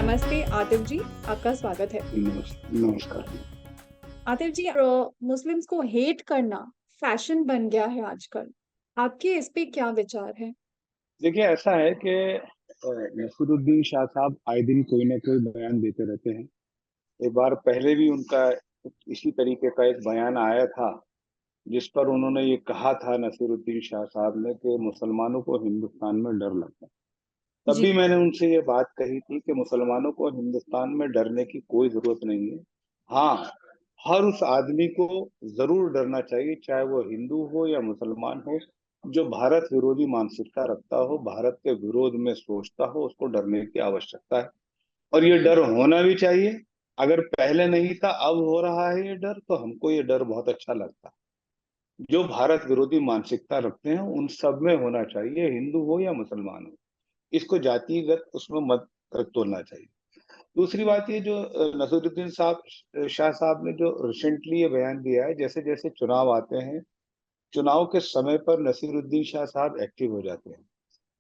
नमस्ते आतिफ जी, आपका स्वागत है। नमस्कार। आतिफ जी, मुस्लिम्स को हेट करना फैशन बन गया है आजकल। आपके इस पे क्या विचार है? देखिए ऐसा है कि नसीरुद्दीन शाह साहब आए दिन कोई ना कोई बयान देते रहते हैं। एक बार पहले भी उनका इसी तरीके का एक बयान आया था, जिस पर उन्होंने ये कहा था नसीरुद्दीन शाह साहब ने कि मुसलमानों को हिंदुस्तान में डर लगता है। तब भी जी, मैंने उनसे ये बात कही थी कि मुसलमानों को हिंदुस्तान में डरने की कोई ज़रूरत नहीं है। हाँ, हर उस आदमी को ज़रूर डरना चाहिए, चाहे वो हिंदू हो या मुसलमान हो, जो भारत विरोधी मानसिकता रखता हो, भारत के विरोध में सोचता हो, उसको डरने की आवश्यकता है। और ये डर होना भी चाहिए। अगर पहले नहीं था, अब हो रहा है ये डर, तो हमको ये डर बहुत अच्छा लगता है। जो भारत विरोधी मानसिकता रखते हैं, उन सब में होना चाहिए, हिंदू हो या मुसलमान हो। इसको जातिगत उसमें मत तोलना चाहिए। दूसरी जी, बात ये जो नसीरुद्दीन शाह साहब ने जो रिसेंटली ये बयान दिया है, जैसे-जैसे चुनाव आते हैं, चुनाव के समय पर नसीरुद्दीन शाह साहब एक्टिव हो जाते हैं।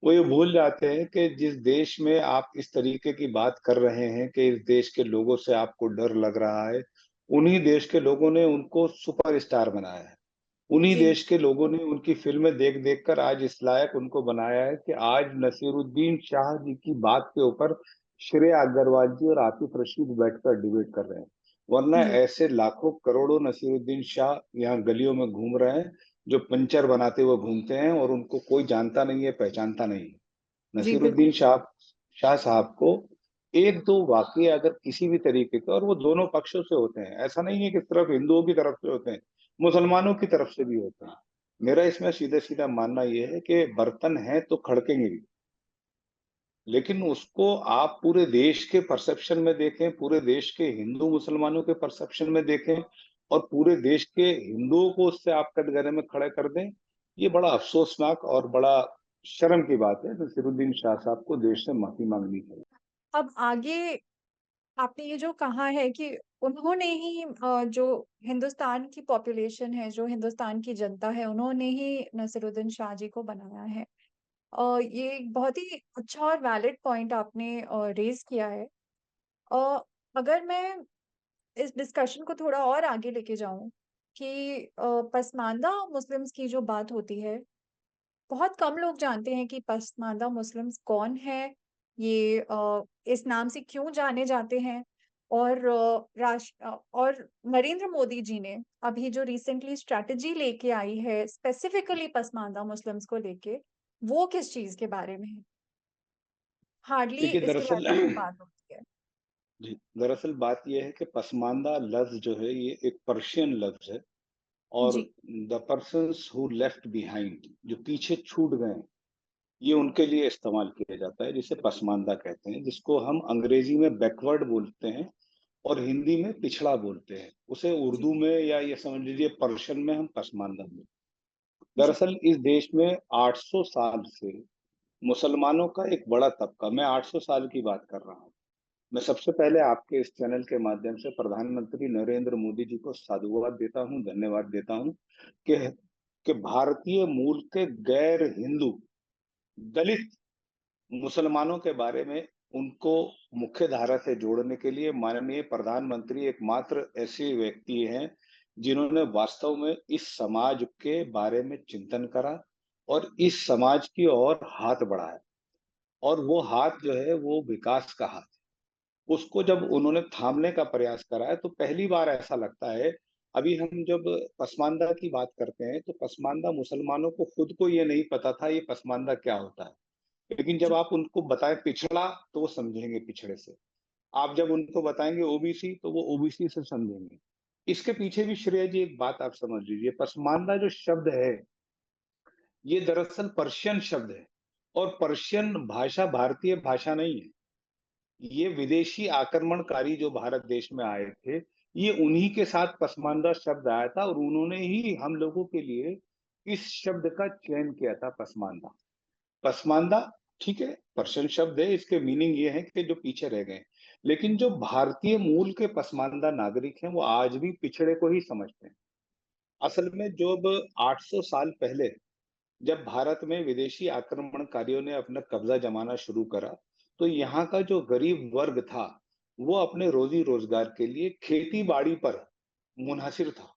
वो ये भूल जाते हैं कि जिस देश में आप इस तरीके की बात कर रहे हैं कि इस देश के लोगों से आपको डर लग रहा है, उन्हीं देश के लोगों ने उनको सुपरस्टार बनाया है। उन्हीं जी, देश के लोगों ने उनकी फ़िल्में देख-देख कर आज इस लायक उनको बनाया है कि आज नसीरुद्दीन शाह जी की बात के ऊपर श्रेया अग्रवाल जी और आतिफ रशीद बैठकर डिबेट कर रहे हैं। वरना जी, ऐसे लाखों करोड़ों नसीरुद्दीन शाह यहाँ गलियों में घूम रहे हैं, जो पंचर बनाते हुए घूमते हैं और उनको कोई जानता नहीं है, पहचानता नहीं है। जी, बिल्कुल। नसीरुद्दीन शाह शाह साहब को 1-2 वाक़ये अगर किसी भी तरीके के, और वो दोनों पक्षों से होते हैं, ऐसा नहीं है कि सिर्फ़ हिंदुओं की तरफ से होते हैं, मुसलमानों की तरफ से भी होते हैं। मेरा इसमें सीधा-सीधा मानना ये है कि बर्तन हैं तो खड़केंगे भी, लेकिन उसको आप पूरे देश के परसेप्शन में देखें, पूरे देश के हिंदू मुसलमानों के परसेप्शन में देखें और पूरे देश के हिंदुओं को उससे आप कटघरे में खड़े कर दें, ये बड़ा अफ़सोसनाक और बड़ा शर्म की बात है। नसीरुद्दीन शाह साहब को देश से माफ़ी माँगनी चाहिए। अब आगे आपने ये जो कहा है कि उन्होंने ही जो हिंदुस्तान की पॉपुलेशन है, जो हिंदुस्तान की जनता है, उन्होंने ही नसीरुद्दीन शाह जी को बनाया है। ये एक बहुत ही अच्छा और वैलिड पॉइंट आपने रेज़ किया है। अ, अगर मैं इस डिस्कशन को थोड़ा और आगे लेके जाऊं कि पसमानदा मुस्लिम्स की जो बात होती है, बहुत कम लोग जानते हैं कि पसमानदा मुस्लिम्स कौन है, ये इस नाम से क्यों जाने जाते हैं। और और नरेंद्र मोदी जी ने अभी जो रिसेंटली स्ट्रेटजी लेके आई है स्पेसिफिकली पसमानदा मुस्लिम्स को लेके, वो किस चीज के बारे में है? हार्डली देखिए इसके दरअसल बारे में बात होती है। जी, दरअसल बात ये है कि पसमानदा लफ्ज़ जो है ये एक पर्शियन लफ्ज़ है और जी, the persons who left behind, जो पीछे छूट गए हैं, ये उनके लिए इस्तेमाल किया जाता है, जिसे पसमानदा कहते हैं, जिसको हम अंग्रेज़ी में बैकवर्ड बोलते हैं और हिंदी में पिछड़ा बोलते हैं। उसे जी, उर्दू में या ये समझ लीजिए पर्शियन में हम पसमानदा बोलते हैं। जी, दरअसल इस देश में 800 साल से मुसलमानों का एक बड़ा तबका, मैं 800 साल की बात कर रहा हूँ। मैं सबसे पहले आपके इस चैनल के माध्यम से प्रधानमंत्री नरेंद्र मोदी जी को साधुवाद देता हूँ, धन्यवाद देता हूँ कि भारतीय मूल के गैर हिंदू, दलित मुसलमानों के बारे में उनको मुख्य धारा से जोड़ने के लिए माननीय प्रधानमंत्री एकमात्र ऐसे व्यक्ति हैं, जिन्होंने वास्तव में इस समाज के बारे में चिंतन करा और इस समाज की ओर हाथ बढ़ाया और वो हाथ जो है वो विकास का हाथ है। उसको जब उन्होंने थामने का प्रयास करा है, तो पहली बार ऐसा लगता है, अभी हम जब पसमानदा की बात करते हैं, तो पसमानदा मुसलमानों को खुद को ये नहीं पता था, ये पसमानदा क्या होता है। लेकिन जब जी, आप उनको बताएँ पिछड़ा, तो वो समझेंगे पिछड़े से। आप जब उनको बताएँगे ओबीसी, तो वो ओबीसी से समझेंगे। इसके पीछे भी श्रेय जी एक बात आप समझ लीजिए, पसमानदा जो शब्द है, ये दरअसल पर्शियन शब्द है और पर्शियन भाषा भारतीय भाषा नहीं है। ये विदेशी आक्रमणकारी जो भारत देश में आए थे, ये उन्हीं के साथ पसमानदा शब्द आया था और उन्होंने ही हम लोगों के लिए इस शब्द का चयन किया था पसमानदा। पसमानदा ठीक है, पर्शियन शब्द है, इसके मीनिंग ये है कि जो पीछे रह गए। लेकिन जो भारतीय मूल के पसमानदा नागरिक हैं, वो आज भी पिछड़े को ही समझते हैं। असल में जब 800 साल पहले जब भारत में विदेशी आक्रमणकारियों ने अपना कब्जा जमाना शुरू करा, तो यहाँ का जो गरीब वर्ग था, वो अपने रोज़ी-रोज़गार के लिए खेती-बाड़ी पर मुनहसिर था।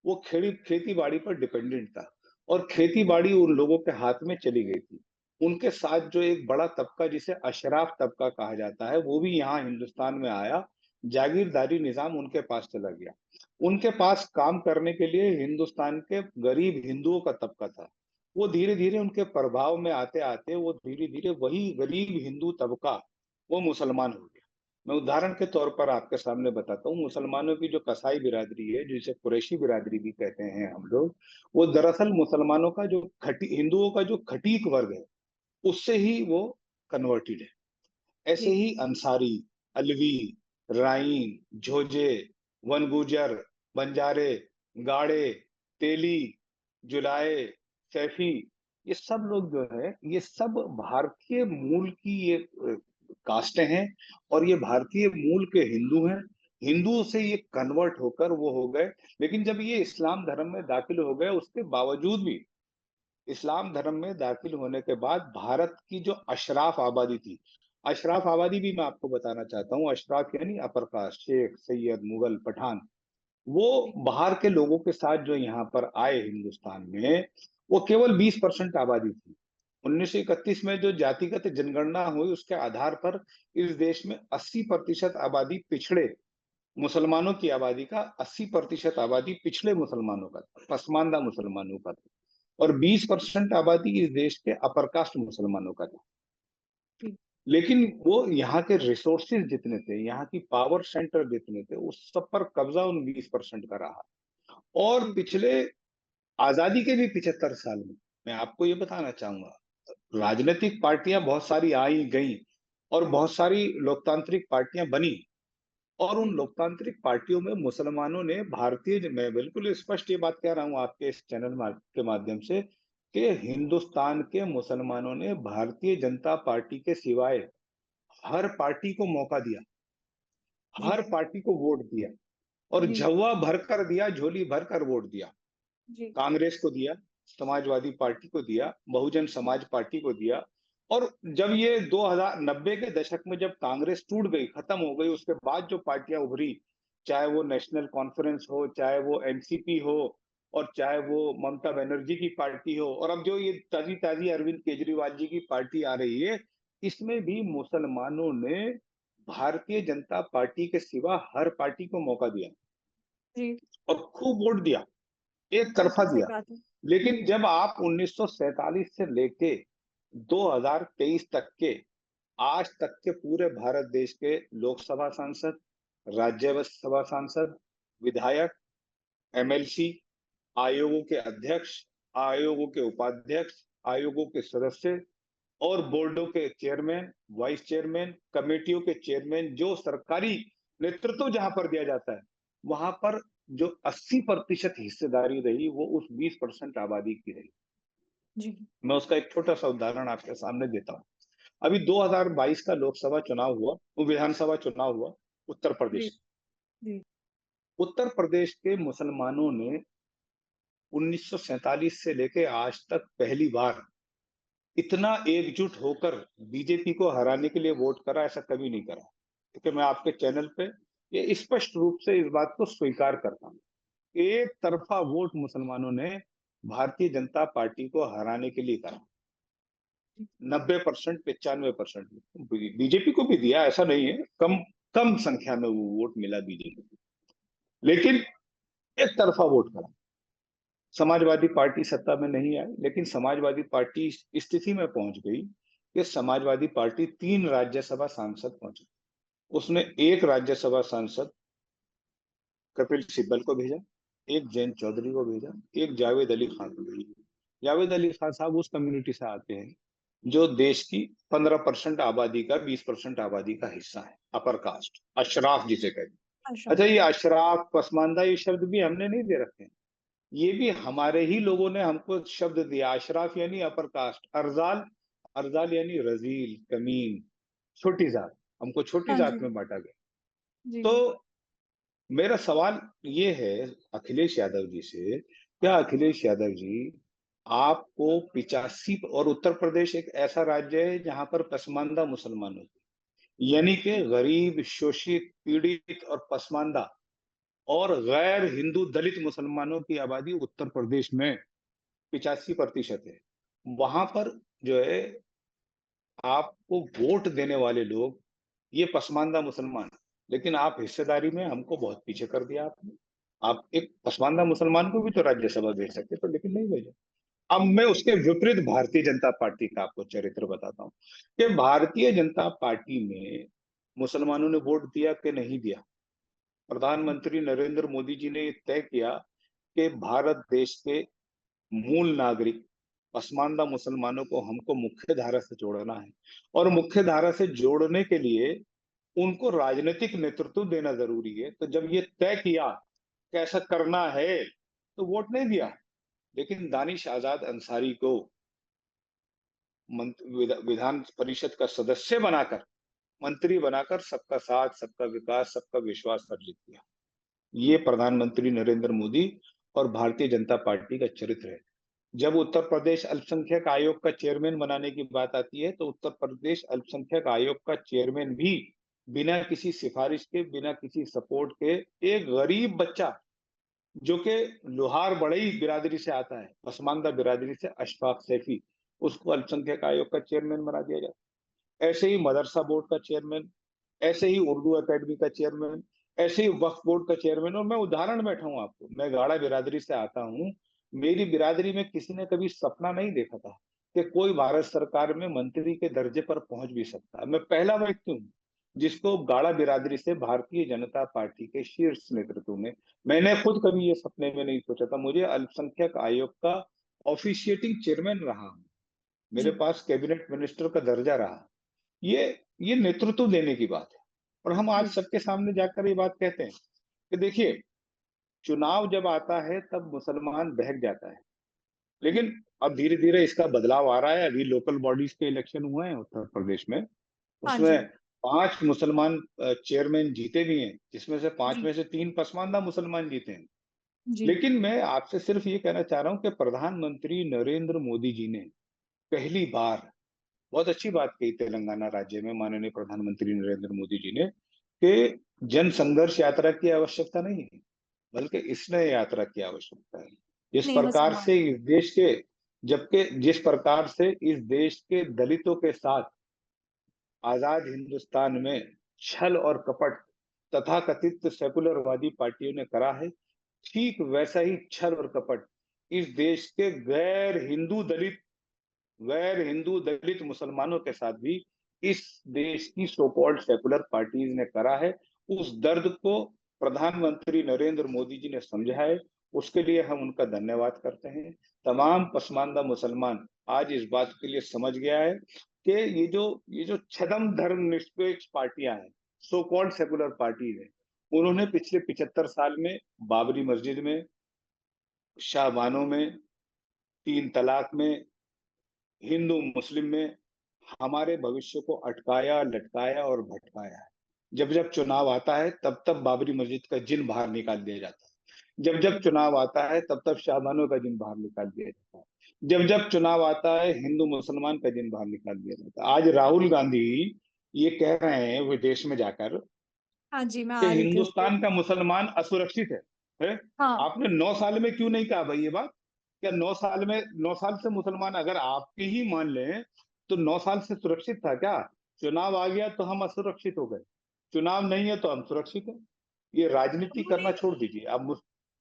वो खेती-बाड़ी पर डिपेंडेंट था और खेती-बाड़ी उन लोगों के हाथ में चली गई थी। उनके साथ जो एक बड़ा तबका जिसे अशराफ तबका कहा जाता है, वो भी यहाँ हिंदुस्तान में आया, जागीरदारी निज़ाम उनके पास चला गया। उनके पास काम करने के लिए हिंदुस्तान के गरीब हिंदुओं का तबका था। वो धीरे-धीरे उनके प्रभाव में आते-आते वो धीरे-धीरे वही गरीब हिंदू तबका, वो मुसलमान हो गया। मैं उदाहरण के तौर पर आपके सामने बताता हूँ, मुसलमानों की जो कसाई बिरादरी है, जिसे कुरैशी बिरादरी भी कहते हैं हम लोग, वो दरअसल मुसलमानों का जो खटी हिंदुओं का जो खटीक वर्ग है, उससे ही वो कन्वर्टेड है। ऐसे जी, ही अंसारी, अलवी, राइन, झोजे, वनगुजर, बंजारे, गाड़े, तेली, जुलाहे, सैफी, ये सब लोग जो है, ये सब भारतीय मूल की ये कास्टें हैं और ये भारतीय मूल के हिंदू हैं। हिंदुओं से ये कन्वर्ट होकर वो हो गए, लेकिन जब ये इस्लाम धर्म में दाखिल हो गए, उसके बावजूद भी इस्लाम धर्म में दाखिल होने के बाद भारत की जो अशराफ आबादी थी, अशराफ आबादी भी मैं आपको बताना चाहता हूँ, अशराफ यानी अपर कास्ट, शेख, सैयद, मुगल, पठान, वो जी, बाहर के लोगों के साथ जो यहाँ पर आए हिंदुस्तान में, वो केवल 20% आबादी थी। 1931 में जो जातिगत जनगणना हुई, उसके आधार पर इस देश में 80% आबादी पिछड़े मुसलमानों की आबादी का 80% आबादी पिछड़े मुसलमानों का था, पसमानदा मुसलमानों का था और 20% आबादी इस देश के अपर कास्ट मुसलमानों का था। जी, लेकिन वो यहाँ के रिसोर्सेज जितने थे, यहाँ की पावर सेंटर जितने थे, उस सब पर कब्जा उन 20% का रहा। और जी, पिछले आजादी के भी 75 साल में, मैं आपको ये बताना चाहूंगा, राजनीतिक पार्टियां बहुत सारी आई गई और बहुत सारी लोकतांत्रिक पार्टियां बनी और उन जी, लोकतांत्रिक पार्टियों में मुसलमानों ने मैं बिल्कुल स्पष्ट ये बात कह रहा हूं आपके इस के माध्यम से कि हिंदुस्तान के मुसलमानों ने भारतीय जनता पार्टी के सिवाय हर पार्टी को मौका दिया, जी, हर पार्टी को वोट दिया और जी, झव्वा भरकर दिया, झोली भरकर वोट दिया। जी, कांग्रेस को दिया, समाजवादी पार्टी को दिया, बहुजन जी, समाज पार्टी को दिया और जब ये 2090 के दशक में जब कांग्रेस टूट गई, खत्म हो गई, उसके बाद जो पार्टियां उभरी, चाहे वो नेशनल कॉन्फ्रेंस हो, चाहे वो एनसीपी हो और चाहे वो ममता बनर्जी की पार्टी हो और अब जो ये ताजी-ताजी अरविंद केजरीवाल जी की पार्टी आ रही है, इसमें भी मुसलमानों ने भारतीय जनता पार्टी के सिवा हर पार्टी को मौका दिया जी, और खूब वोट दिया, एक तरफा बिल्कुल सही दिया। बात है। लेकिन जब आप 1947 से लेके 2023 तक के आज तक के पूरे भारत देश के लोकसभा सांसद, राज्यसभा सांसद, विधायक, एमएलसी, आयोगों के अध्यक्ष, आयोगों के उपाध्यक्ष, आयोगों के सदस्य और बोर्डों के चेयरमैन, वाइस चेयरमैन, कमेटियों के चेयरमैन, जो सरकारी नेतृत्व जहां पर दिया जाता है, वहां पर जो 80% हिस्सेदारी रही, वो उस 20% आबादी की रही। जी, मैं उसका एक छोटा सा उदाहरण आपके सामने देता हूँ। अभी 2022 का लोकसभा चुनाव हुआ, वो विधानसभा चुनाव हुआ उत्तर जी, प्रदेश। जी, उत्तर प्रदेश के मुसलमानों ने 1947 से लेके आज तक पहली बार इतना एकजुट होकर बीजेपी को हराने के लिए वोट करा, ऐसा कभी नहीं करा। क्योंकि मैं आपके चैनल पे ये स्पष्ट रूप से इस बात को स्वीकार करता हूँ। एक तरफा वोट मुसलमानों ने भारतीय जनता पार्टी को हराने के लिए करा। 90%, 95% बीजेपी को भी दिया, ऐसा नहीं है, कम कम संख्या में वो वोट मिला बीजेपी को, लेकिन एक तरफा वोट करा। समाजवादी पार्टी सत्ता में नहीं आई, लेकिन समाजवादी पार्टी इस स्थिति में पहुंच गई कि समाजवादी पार्टी 3 राज्यसभा सांसद पहुंचे। उसने एक राज्यसभा सांसद कपिल सिब्बल को भेजा, एक जयंत चौधरी को भेजा, एक जावेद अली खान को भेजा। जावेद अली खान साहब उस कम्युनिटी से आते हैं जो देश की 15% आबादी का 20% आबादी का हिस्सा है, अपर कास्ट, अशराफ जिसे कहते हैं। अच्छा, अच्छा, ये अशराफ, पसमानदा, ये शब्द भी हमने नहीं दे रखे हैं, ये भी हमारे ही लोगों ने हमको शब्द दिया। अशराफ यानी अपर कास्ट, अरजाल, अरजाल यानी रजील, कमीन, छोटी जात, हमको छोटी हाँ जात जी, में बांटा गया। जी, तो जी, मेरा सवाल ये है अखिलेश यादव जी से, क्या अखिलेश यादव जी आपको 85 और उत्तर प्रदेश एक ऐसा राज्य है जहां पर पसमानदा मुसलमान होते हैं, यानी कि गरीब, शोषित, पीड़ित और पसमानदा और गैर हिंदू दलित मुसलमानों की आबादी उत्तर प्रदेश में 85% है। वहां पर जो है आपको वोट देने वाले लोग ये पसमानदा मुसलमान, लेकिन आप हिस्सेदारी में हमको बहुत पीछे कर दिया आपने। आप एक पसमानदा मुसलमान को भी तो राज्यसभा भेज सकते तो, लेकिन नहीं भेजा। अब मैं उसके विपरीत भारतीय जनता पार्टी का आपको चरित्र बताता हूँ कि भारतीय जनता पार्टी में मुसलमानों ने वोट दिया कि नहीं दिया। प्रधानमंत्री नरेंद्र मोदी जी ने ये तय किया कि भारत देश के मूल नागरिक पसमानदा मुसलमानों को हमको मुख्य धारा से जोड़ना है, और मुख्य धारा से जोड़ने के लिए उनको राजनीतिक नेतृत्व देना जरूरी है। तो जब ये तय किया कि ऐसा करना है तो वोट नहीं दिया। लेकिन दानिश आजाद अंसारी को विधान परिषद का सदस्य बनाकर, मंत्री बनाकर सबका साथ, सबका विकास, सबका विश्वास अर्जित किया। ये प्रधानमंत्री नरेंद्र मोदी और भारतीय जनता पार्टी का चरित्र है। जब उत्तर प्रदेश अल्पसंख्यक आयोग का चेयरमैन बनाने की बात आती है, तो उत्तर प्रदेश अल्पसंख्यक आयोग का चेयरमैन भी बिना किसी सिफारिश के, बिना किसी सपोर्ट के, एक गरीब बच्चा जो कि लोहार बड़ई बिरादरी से आता है, पसमानदा बिरादरी से, अशफाक सैफी, उसको अल्पसंख्यक आयोग का चेयरमैन बना दिया जाए। ऐसे ही मदरसा बोर्ड का चेयरमैन, ऐसे ही उर्दू अकेडमी का चेयरमैन, ऐसे ही वक्फ बोर्ड का चेयरमैन। और मैं उदाहरण बैठा हूं आपको, मैं गाड़ा बिरादरी से आता हूं। मेरी बिरादरी में किसी ने कभी सपना नहीं देखा था कि कोई भारत सरकार में मंत्री के दर्जे पर पहुंच भी सकता है। मैं पहला व्यक्ति हूँ जिसको गाड़ा बिरादरी से भारतीय जनता पार्टी के शीर्ष नेतृत्व में, मैंने खुद कभी ये सपने में नहीं सोचा था मुझे अल्पसंख्यक आयोग का ऑफिशिएटिंग चेयरमैन रहा, मेरे जी, पास कैबिनेट मिनिस्टर का दर्जा रहा। ये ये नेतृत्व देने की बात है। और हम आज जी, सबके सामने जाकर ये बात कहते हैं कि देखिए, चुनाव जब आता है तब मुसलमान बहक जाता है, लेकिन अब धीरे धीरे इसका बदलाव आ रहा है। अभी लोकल बॉडीज के इलेक्शन हुए हैं उत्तर प्रदेश में, हाँ उसमें जी, 5 मुसलमान चेयरमैन जीते भी हैं, जिसमें से 5 जी, में से 3 पसमानदा मुसलमान जीते हैं। जी, लेकिन मैं आपसे सिर्फ ये कहना चाह रहा हूं कि प्रधानमंत्री नरेंद्र मोदी जी ने पहली बार बहुत अच्छी बात कही तेलंगाना राज्य में माननीय प्रधानमंत्री नरेंद्र मोदी जी ने कि जन संघर्ष यात्रा की आवश्यकता नहीं है, बल्कि स्नेह यात्रा की आवश्यकता है। जिस स्नेह प्रकार सम्मान। से इस देश के, जबकि जिस प्रकार से इस देश के दलितों के साथ आजाद हिंदुस्तान में छल और कपट तथाकथित सेकुलरवादी पार्टियों ने करा है, ठीक वैसा ही छल और कपट इस देश के गैर हिंदू दलित मुसलमानों के साथ भी इस देश की सो कॉल्ड सेकुलर पार्टीज ने करा है। उस दर्द को प्रधानमंत्री नरेंद्र मोदी जी ने समझा है, उसके लिए हम उनका धन्यवाद करते हैं। तमाम पसमानदा मुसलमान आज इस बात के लिए समझ गया है कि ये जो छदम धर्म निरपेक्ष पार्टियां हैं, सो कॉल्ड सेकुलर पार्टीज है, उन्होंने पिछले 75 साल में बाबरी मस्जिद में, शाहबानों में, 3 तलाक में, हिंदू मुस्लिम में हमारे भविष्य को अटकाया, लटकाया और भटकाया है। जब जब चुनाव आता है तब तब बाबरी मस्जिद का जिन बाहर निकाल दिया जाता है, जब जब चुनाव आता है तब तब शाहबानों का जिन बाहर निकाल दिया जाता है, जब जब चुनाव आता है हिंदू मुसलमान का जिन बाहर निकाल दिया जाता है। आज राहुल गांधी ये कह रहे हैं विदेश में जाकर हाँ जी, मैं कि आ रही थी उस पे। हिंदुस्तान का मुसलमान असुरक्षित है? हाँ, आपने 9 साल में क्यों नहीं कहा भाई ये बात? क्या 9 साल में, 9 साल से मुसलमान अगर आपके ही मान लें तो 9 साल से सुरक्षित था क्या? चुनाव आ गया तो हम असुरक्षित हो गए, चुनाव नहीं है तो हम सुरक्षित हैं। ये राजनीति उन्होंने करना छोड़ दीजिए अब।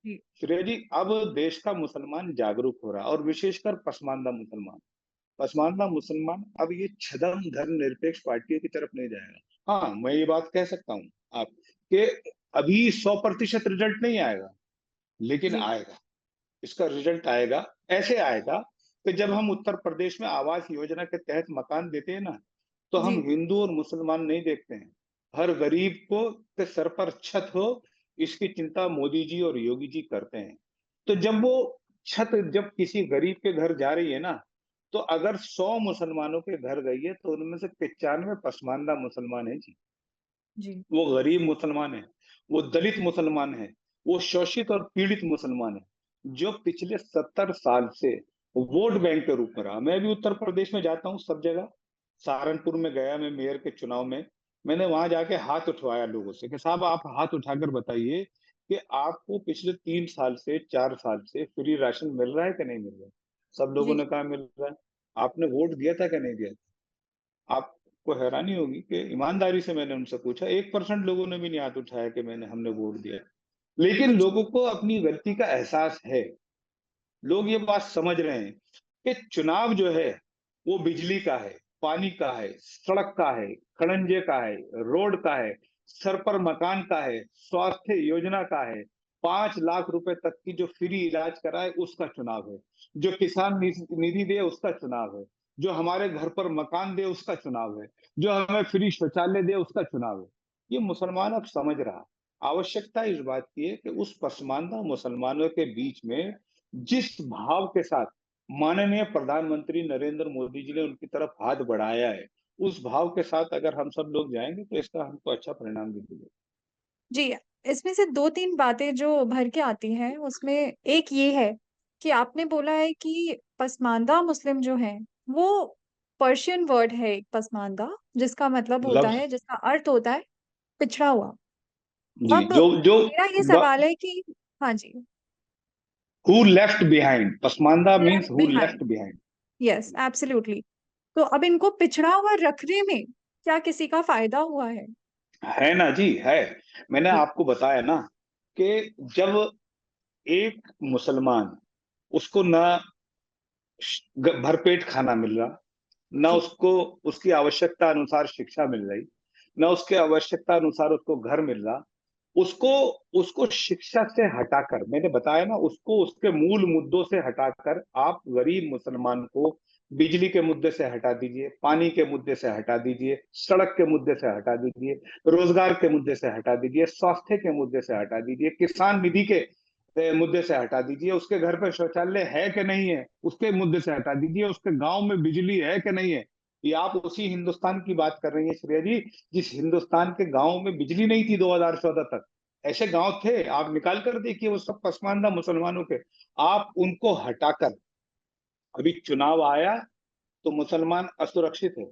जी, श्रेय जी, अब देश का मुसलमान जागरूक हो रहा है, और विशेषकर पसमानदा मुसलमान अब ये छदम धर्मनिरपेक्ष पार्टियों की तरफ नहीं जाएगा। हाँ, मैं ये बात कह सकता हूँ आप कि अभी 100% रिजल्ट नहीं आएगा, लेकिन जी, आएगा। इसका रिजल्ट आएगा, ऐसे आएगा कि जब हम उत्तर प्रदेश में आवास योजना के तहत मकान देते हैं ना, तो हम जी, हिंदू और मुसलमान नहीं देखते हैं। हर गरीब को के सर पर छत हो, इसकी चिंता मोदी जी और योगी जी करते हैं। तो जब वो छत जब किसी गरीब के घर जा रही है ना, तो अगर 100 मुसलमानों के घर गई है तो उनमें से 95 पसमानदा मुसलमान है जी। जी, वो गरीब मुसलमान है, वो दलित मुसलमान है, वो शोषित और पीड़ित मुसलमान है, जो पिछले 70 साल से वोट बैंक के रूप में रहा। मैं भी उत्तर प्रदेश में जाता हूँ सब जगह, सहारनपुर में गया मैं मेयर के चुनाव में, मैंने वहां जाके हाथ उठवाया लोगों से कि साहब आप हाथ उठाकर बताइए कि आपको पिछले 3 साल से 4 साल से फ्री राशन मिल रहा है कि नहीं मिल रहा है। सब लोगों जी, ने कहा मिल रहा है। आपने वोट दिया था कि नहीं दिया था। आपको हैरानी होगी कि ईमानदारी से मैंने उनसे पूछा, 1% लोगों ने भी नहीं हाथ उठाया कि हमने वोट दिया। लेकिन अच्छा, लोगों को अपनी गलती का एहसास है। लोग ये बात समझ रहे हैं कि चुनाव जो है वो बिजली का है, पानी का है, सड़क का है, खड़ंजे का है, रोड का है, सर पर मकान का है, स्वास्थ्य योजना का है, 5 लाख रुपए तक की जो फ्री इलाज कराए उसका चुनाव है, जो किसान निधि दे उसका चुनाव है, जो हमारे घर पर मकान दे उसका चुनाव है, जो हमें फ्री शौचालय दे उसका चुनाव है। ये मुसलमान अब समझ रहा। आवश्यकता इस बात की है कि उस पसमानदा मुसलमानों के बीच में जिस भाव के साथ माननीय प्रधानमंत्री नरेंद्र मोदी जी ने उनकी तरफ हाथ बढ़ाया है, उस भाव के साथ अगर हम सब लोग जाएंगे तो इसका हमको अच्छा परिणाम भी मिलेगा। जी, इसमें से 2-3 बातें जो उभर के आती हैं, उसमें एक ये है कि आपने बोला है कि पसमानदा मुस्लिम जो हैं, वो पर्शियन वर्ड है एक पसमानदा, जिसका मतलब होता लफ्ज है, जिसका अर्थ होता है पिछड़ा हुआ। जी, अब जो जो मेरा ये सवाल है कि हाँ जी, हु लेफ्ट बिहाइंड, पसमानदा means left who behind, left behind. Yes, absolutely. तो अब इनको पिछड़ा हुआ रखने में क्या किसी का फायदा हुआ है? है ना जी, है। मैंने जी, आपको बताया ना कि जब एक मुसलमान, उसको ना भरपेट खाना मिल रहा, ना जी, उसको उसकी आवश्यकता अनुसार शिक्षा मिल रही, ना उसके आवश्यकता अनुसार उसको घर मिल रहा, उसको उसको शिक्षा से हटाकर, मैंने बताया ना, उसको उसके मूल मुद्दों से हटाकर आप गरीब मुसलमान को बिजली के मुद्दे से हटा दीजिए, पानी के मुद्दे से हटा दीजिए, सड़क के मुद्दे से हटा दीजिए, रोजगार के मुद्दे से हटा दीजिए, स्वास्थ्य के मुद्दे से हटा दीजिए, किसान निधि के मुद्दे से हटा दीजिए, उसके घर पे शौचालय है कि नहीं है उसके मुद्दे से हटा दीजिए, उसके गांव में बिजली है कि नहीं है। ये आप उसी हिंदुस्तान की बात कर रही हैं श्रेया जी, जिस हिंदुस्तान के गांव में बिजली नहीं थी 2014 तक। ऐसे गांव थे, आप निकाल कर देखिए, वो सब पसमानदा मुसलमानों के। आप उनको हटाकर, अभी चुनाव आया तो मुसलमान असुरक्षित है,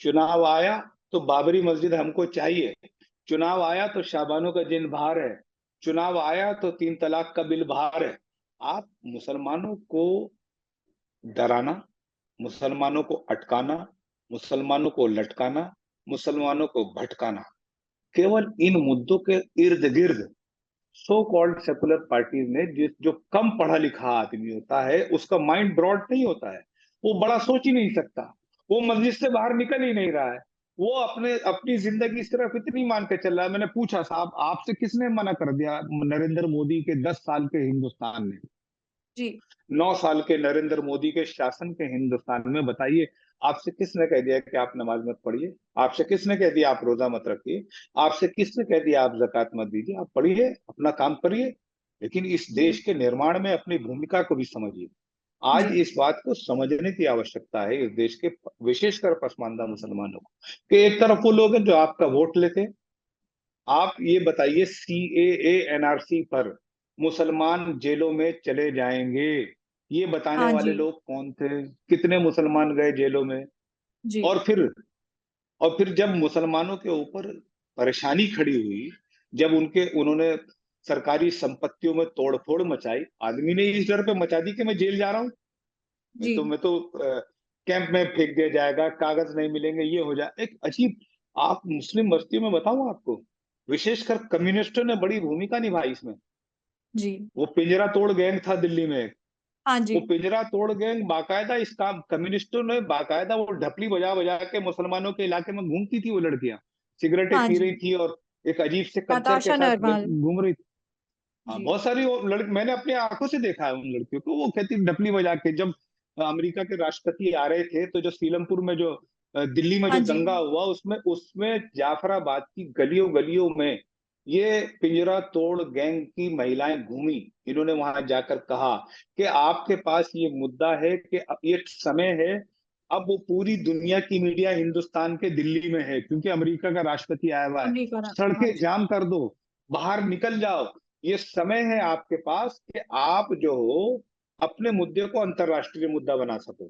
चुनाव आया तो बाबरी मस्जिद हमको चाहिए, चुनाव आया तो शाबानों का जिन बाहर है, चुनाव आया तो 3 तलाक का बिल बाहर है। आप मुसलमानों को डराना, मुसलमानों को अटकाना, मुसलमानों को लटकाना, मुसलमानों को भटकाना, केवल इन मुद्दों के इर्द गिर्द सो कॉल्ड सेकुलर पार्टीज ने, जिस जो कम पढ़ा लिखा आदमी होता है उसका माइंड ब्रॉड नहीं होता है, वो बड़ा सोच ही नहीं सकता, वो मस्जिद से बाहर निकल ही नहीं रहा है, वो अपने अपनी जिंदगी सिर्फ इतनी मान के चल रहा है। मैंने पूछा साहब आपसे किसने मना कर दिया नरेंद्र मोदी के 10 साल के हिंदुस्तान में, जी, 9 साल के नरेंद्र मोदी के शासन के हिंदुस्तान में, बताइए आपसे किसने कह दिया कि आप नमाज मत पढ़िए, आपसे किसने कह दिया आप रोजा मत रखिए, आपसे किसने कह दिया आप जक़ात मत दीजिए, आप पढ़िए अपना काम करिए, लेकिन इस जी, देश के निर्माण में अपनी भूमिका को भी समझिए। आज जी, इस बात को समझने की आवश्यकता है इस देश के विशेषकर पसमानदा मुसलमानों को, कि एक तरफ वो लोग हैं जो आपका वोट लेते हैं। आप ये बताइए सीएए एनआरसी पर मुसलमान जेलों में चले जाएंगे, ये बताने हाँ वाले जी, लोग कौन थे, कितने मुसलमान गए जेलों में। जी, और फिर और फिर जब मुसलमानों के ऊपर परेशानी खड़ी हुई, जब उनके उन्होंने सरकारी संपत्तियों में तोड़फोड़ मचाई, आदमी ने इस डर पे मचा दी कि मैं जेल जा रहा हूँ, जी, मैं तो कैंप में फेंक दिया जाएगा, कागज नहीं मिलेंगे, ये हो जाए एक अजीब। आप मुस्लिम बस्तियों में बताऊं आपको, विशेषकर कम्युनिस्टों ने बड़ी भूमिका निभाई इसमें। जी, वो पिंजरा तोड़ गैंग था दिल्ली में, हाँ वो जी, पिंजरा तोड़ गैंग बाकायदा इस काम, कम्युनिस्टों ने बाकायदा वो ढपली बजा बजा के मुसलमानों के इलाके में घूमती थी वो लड़कियां, सिगरेटें हाँ पी रही जी, थी और एक अजीब से कल्चर के नाताशा साथ नरवाल, घूम रही थी। हाँ, जी, बहुत सारी वो मैंने अपनी आंखों से देखा है उन लड़कियों को, वो कहती ढपली बजा के, जब अमेरिका के राष्ट्रपति आ रहे थे तो जो सीलमपुर में जो दिल्ली में हाँ जो जी, दंगा हुआ, उसमें उसमें जाफराबाद की गलियों गलियों में ये पिंजरा तोड़ गैंग की महिलाएं घूमी। इन्होंने वहां जाकर कहा कि आपके पास ये मुद्दा है कि अब ये समय है, अब वो पूरी दुनिया की मीडिया हिंदुस्तान के दिल्ली में है क्योंकि अमेरिका का राष्ट्रपति आया हुआ है, अमरीका ना हाँ सड़कें जी, जाम कर दो, बाहर निकल जाओ, ये समय है आपके पास कि आप जो हो अपने मुद्दे को अंतरराष्ट्रीय मुद्दा बना सको।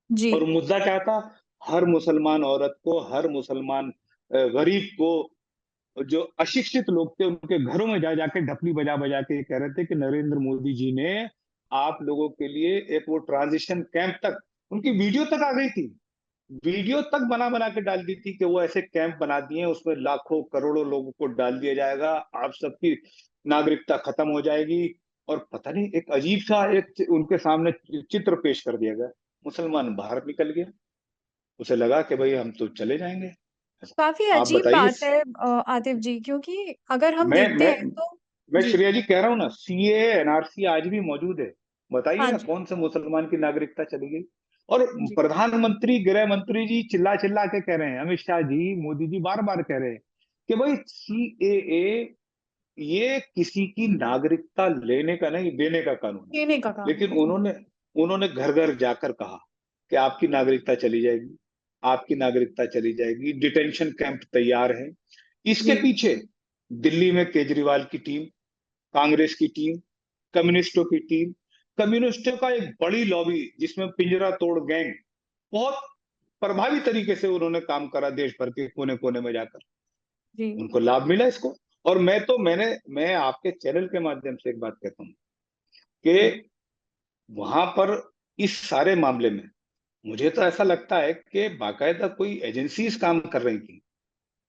जी, और मुद्दा क्या था, हर मुसलमान औरत को, हर मुसलमान गरीब को, जो अशिक्षित लोग थे उनके घरों में जा जाके ढपली बजा बजा के कह रहे थे कि नरेंद्र मोदी जी ने आप लोगों के लिए एक वो ट्रांजिशन कैंप तक, उनकी वीडियो तक आ गई थी, वीडियो तक बना बना के डाल दी थी कि वो ऐसे कैंप बना दिए, उसमें लाखों करोड़ों लोगों को डाल दिया जाएगा, आप सबकी नागरिकता खत्म हो जाएगी। और पता नहीं एक अजीब सा एक उनके सामने चित्र पेश कर दिया गया, मुसलमान बाहर निकल गया, उसे लगा कि भाई हम तो चले जाएंगे। काफी आप अजीब बताइए। बात है आतिफ जी, क्योंकि अगर हम मैं देखते मैं हैं तो मैं जी। श्रेया जी कह रहा हूँ ना, सीए एनआरसी आज भी मौजूद है, बताइए हाँ ना जी। कौन से मुसलमान की नागरिकता चली गई। और जी। प्रधानमंत्री गृह मंत्री जी चिल्ला चिल्ला के कह रहे हैं, अमित शाह जी, मोदी जी बार बार कह रहे हैं कि भाई सीएए ये किसी की नागरिकता लेने का नहीं, देने का कानून है। देने का लेकिन कानून है। उन्होंने उन्होंने घर घर जाकर कहा कि आपकी नागरिकता चली जाएगी, आपकी नागरिकता चली जाएगी, डिटेंशन कैंप तैयार है। इसके जी। पीछे दिल्ली में केजरीवाल की टीम, कांग्रेस की टीम, कम्युनिस्टों की टीम, कम्युनिस्टों का एक बड़ी लॉबी जिसमें पिंजरा तोड़ गैंग, बहुत प्रभावी तरीके से उन्होंने काम करा देश भर के कोने कोने में जाकर, जी। उनको लाभ मिला इसको। और मैं आपके चैनल के माध्यम से एक बात कहता हूँ जी। कि वहां पर इस सारे मामले में मुझे तो ऐसा लगता है कि बाकायदा कोई एजेंसीज काम कर रही थी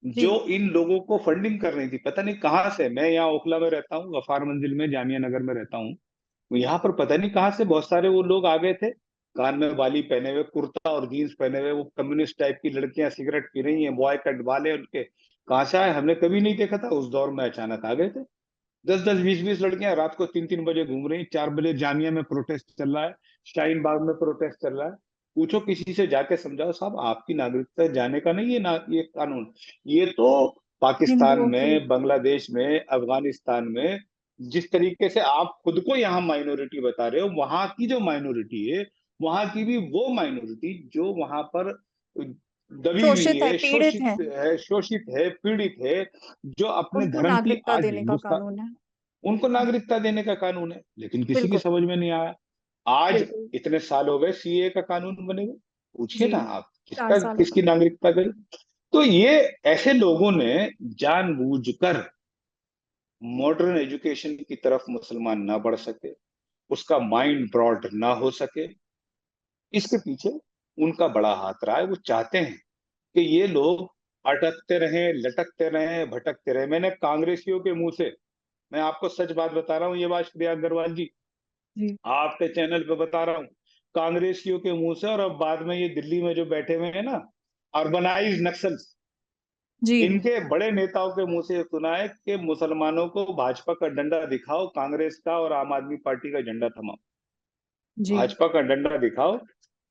जो जी। इन लोगों को फंडिंग कर रही थी, पता नहीं कहाँ से। मैं यहाँ ओखला में रहता हूँ, गफार मंजिल में, जामिया नगर में रहता हूँ। यहाँ पर पता नहीं कहाँ से बहुत सारे वो लोग आ गए थे, कान में बाली पहने हुए, कुर्ता और जीन्स पहने हुए, वो कम्युनिस्ट टाइप की लड़कियां सिगरेट पी रही हैं, बॉय कट वाले उनके, कहाँ से आए हमने कभी नहीं देखा था। उस दौर में अचानक आ गए थे, 10-10 20-20 लड़कियां रात को 3-3 बजे घूम रही, 4 बजे जामिया में प्रोटेस्ट चल रहा है, शाहीन बाग में प्रोटेस्ट चल रहा है। पूछो किसी से, जाके समझाओ साहब आपकी नागरिकता जाने का नहीं, ये कानून, ये तो पाकिस्तान हिंदुओं की। में, बांग्लादेश में, अफगानिस्तान में जिस तरीके से आप खुद को यहाँ माइनॉरिटी बता रहे हो, वहां की जो माइनॉरिटी है, वहां की भी वो माइनॉरिटी जो वहां पर दबी हुई शोषित है, है, पीड़ित है। शोषित है, पीड़ित है, जो अपने उनको धर्म की नागरिकता आज देने का हिंदुस्तान, कानून है। उनको जी। नागरिकता देने का कानून है, लेकिन किसी की बिल्कुल। समझ में नहीं आया। आज बिल्कुल। इतने साल हो गए सीए का कानून बने हुए, पूछिए जी। ना आप 4 साल हो किसकी गए। नागरिकता गई। तो ये ऐसे लोगों ने जानबूझकर मॉडर्न एजुकेशन की तरफ मुसलमान ना बढ़ सके, उसका माइंड ब्रॉड ना हो सके, इसके पीछे उनका बड़ा हाथ रहा है। वो चाहते हैं कि ये लोग अटकते रहें, लटकते रहें, भटकते रहें। मैंने कांग्रेसियों के मुंह से, मैं आपको सच बात बता रहा हूँ, ये बात श्रेया अग्रवाल जी जी। आपके चैनल पे बता रहा हूँ, कांग्रेसियों के मुंह से, और अब बाद में ये दिल्ली में जो बैठे हुए हैं ना, ऑर्गेनाइज नक्सल्स, जी। इनके बड़े नेताओं के मुंह से सुना है कि मुसलमानों को भाजपा का डंडा दिखाओ, कांग्रेस का और आम आदमी पार्टी का झंडा थमाओ। जी। भाजपा का डंडा दिखाओ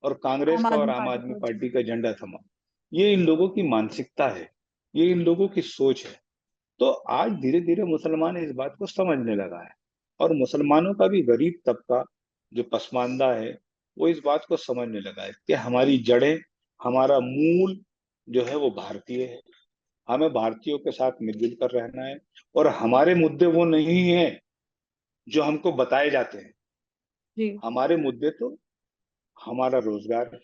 और कांग्रेस आम का और आदमी आम पार्टी आदमी को। जी। पार्टी का झंडा थमाओ। ये इन लोगों की मानसिकता है, ये इन लोगों की सोच है। तो आज धीरे धीरे मुसलमान इस बात को समझने लगा है, और मुसलमानों का भी गरीब तबका जो पसमानदा है, वो इस बात को समझने लगा है कि हमारी जड़ें, हमारा मूल जो है वो भारतीय है, हमें भारतीयों के साथ मिलजुल कर रहना है। और हमारे मुद्दे वो नहीं है जो हमको बताए जाते हैं। जी। हमारे मुद्दे तो हमारा रोजगार है,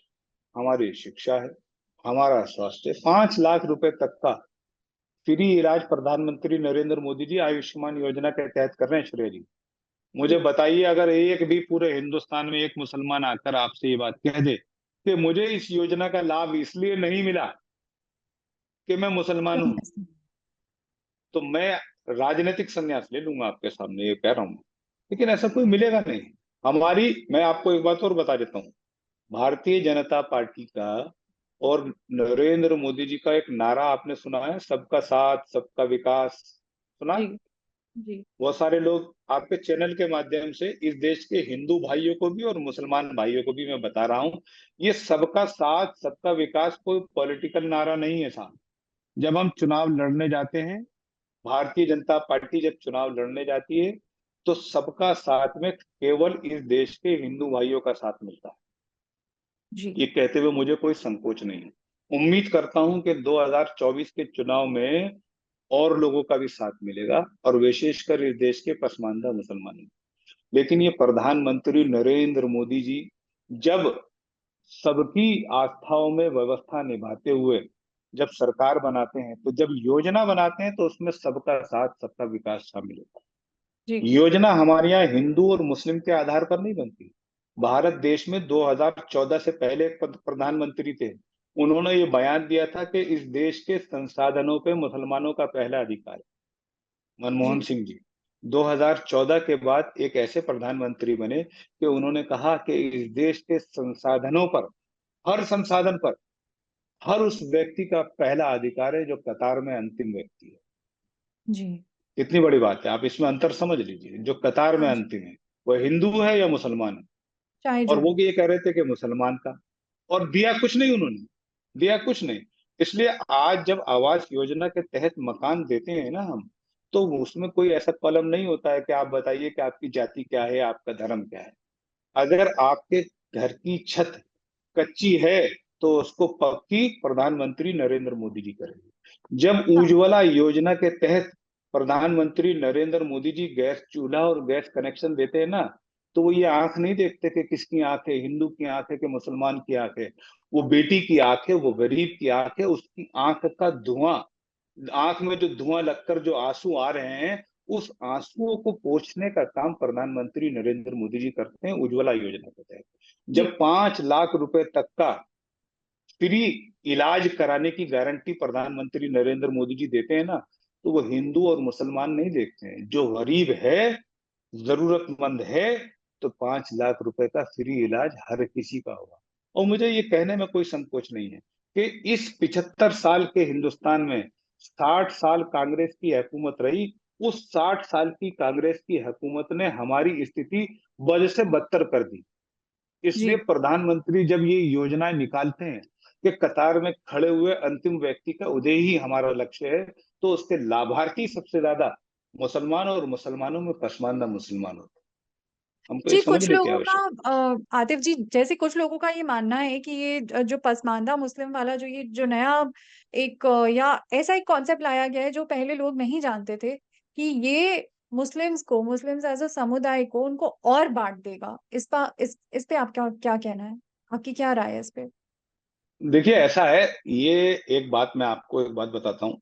हमारी शिक्षा है, हमारा स्वास्थ्य है। 5 लाख रुपए तक का फ्री इलाज प्रधानमंत्री नरेंद्र मोदी जी आयुष्मान योजना के तहत कर रहे हैं। श्रेय जी, मुझे जी। बताइए, अगर एक भी पूरे हिंदुस्तान में एक मुसलमान आकर आपसे ये बात कह दे कि मुझे इस योजना का लाभ इसलिए नहीं मिला कि मैं मुसलमान हूं, तो मैं राजनीतिक संन्यास ले लूंगा, आपके सामने ये कह रहा हूं। लेकिन ऐसा कोई मिलेगा नहीं। मैं आपको एक बात और बता देता हूँ, भारतीय जनता पार्टी का और नरेंद्र मोदी जी का एक नारा आपने सुना है, सबका साथ सबका विकास, सुना जी। है? जी। बहुत सारे लोग आपके चैनल के माध्यम से इस देश के हिंदू भाइयों को भी और मुसलमान भाइयों को भी मैं बता रहा हूं, ये सबका साथ सबका विकास कोई पॉलिटिकल नारा नहीं है साहब। जब हम चुनाव लड़ने जाते हैं, भारतीय जनता पार्टी जब चुनाव लड़ने जाती है, तो सबका साथ में केवल इस देश के हिंदू भाइयों का साथ मिलता है। जी। ये कहते हुए मुझे कोई संकोच नहीं है। उम्मीद करता हूं कि 2024 के चुनाव में और लोगों का भी साथ मिलेगा, और विशेषकर इस देश के पसमानदा मुसलमानों। लेकिन ये प्रधानमंत्री नरेंद्र मोदी जी जब सबकी आस्थाओं में व्यवस्था निभाते हुए जब सरकार बनाते हैं, तो जब योजना बनाते हैं तो उसमें सबका साथ, सबका विकास शामिल होता जी। है। योजना हमारे यहाँ हिंदू और मुस्लिम के आधार पर नहीं बनती। भारत देश में 2014 से पहले एक प्रधानमंत्री थे, उन्होंने ये बयान दिया था कि इस देश के संसाधनों पे मुसलमानों का पहला अधिकार है, मनमोहन जी। सिंह जी। 2014 के बाद एक ऐसे प्रधानमंत्री बने कि उन्होंने कहा कि इस देश के संसाधनों पर, हर संसाधन पर, हर उस व्यक्ति का पहला अधिकार है जो कतार में अंतिम व्यक्ति है। जी। कितनी बड़ी बात है, आप इसमें अंतर समझ लीजिए। जो कतार में हाँ जी। अंतिम है, वह हिंदू है या मुसलमान है। चाहे और जो वो भी। भी ये कह रहे थे कि मुसलमान का, और दिया कुछ नहीं उन्होंने, दिया कुछ नहीं। इसलिए आज जब आवास योजना के तहत मकान देते हैं ना हम, तो उसमें कोई ऐसा कॉलम नहीं होता है कि आप बताइए कि आपकी जाति क्या है, आपका धर्म क्या है। अगर आपके घर की छत कच्ची है, तो उसको पक्की प्रधानमंत्री नरेंद्र मोदी जी करेंगे। जब हाँ। उज्ज्वला योजना के तहत प्रधानमंत्री नरेंद्र मोदी जी गैस चूल्हा और गैस कनेक्शन देते हैं ना, तो वो ये आंख नहीं देखते कि किसकी आंख है, हिंदू की आंख है कि मुसलमान की आंख है। वो बेटी की आंख है, वो गरीब की आंख है, उसकी आंख का धुआं, आंख में जो धुआं लगकर जो आंसू आ रहे हैं, उस आंसुओं को पोंछने का काम प्रधानमंत्री नरेंद्र मोदी जी करते हैं उज्ज्वला योजना के तहत। जी। जब 5 लाख रुपए तक का फ्री इलाज कराने की गारंटी प्रधानमंत्री नरेंद्र मोदी जी देते हैं ना, तो वो हिंदू और मुसलमान नहीं देखते हैं। जो गरीब है, जरूरतमंद है, तो 5 लाख रुपए का फ्री इलाज हर किसी का होगा। और मुझे ये कहने में कोई संकोच नहीं है कि इस 75 साल के हिंदुस्तान में 60 साल कांग्रेस की हुकूमत रही। उस 60 साल की कांग्रेस की हुकूमत ने हमारी स्थिति बद से बदतर कर दी। इसलिए जी। प्रधानमंत्री जब ये योजनाएं निकालते हैं कि कतार में खड़े हुए अंतिम व्यक्ति का उदय ही हमारा लक्ष्य है, तो उसके लाभार्थी सबसे ज्यादा मुसलमान और मुसलमानों में पसमानदा मुसलमान होते हैं। हमको ये जी, कुछ समझने की लोगों का आवश्यकता आतिफ जी, जैसे कुछ लोगों का ये मानना है कि ये जो पसमानदा मुस्लिम वाला जो ये जो नया एक या ऐसा एक कॉन्सेप्ट लाया गया है जो पहले लोग नहीं जानते थे कि ये मुस्लिम्स एज अ समुदाय को उनको और बांट देगा। इस पे आप क्या क्या कहना है? आपकी क्या राय है इस पे? है। देखिए ऐसा है, ये एक बात मैं आपको एक बात बताता हूँ।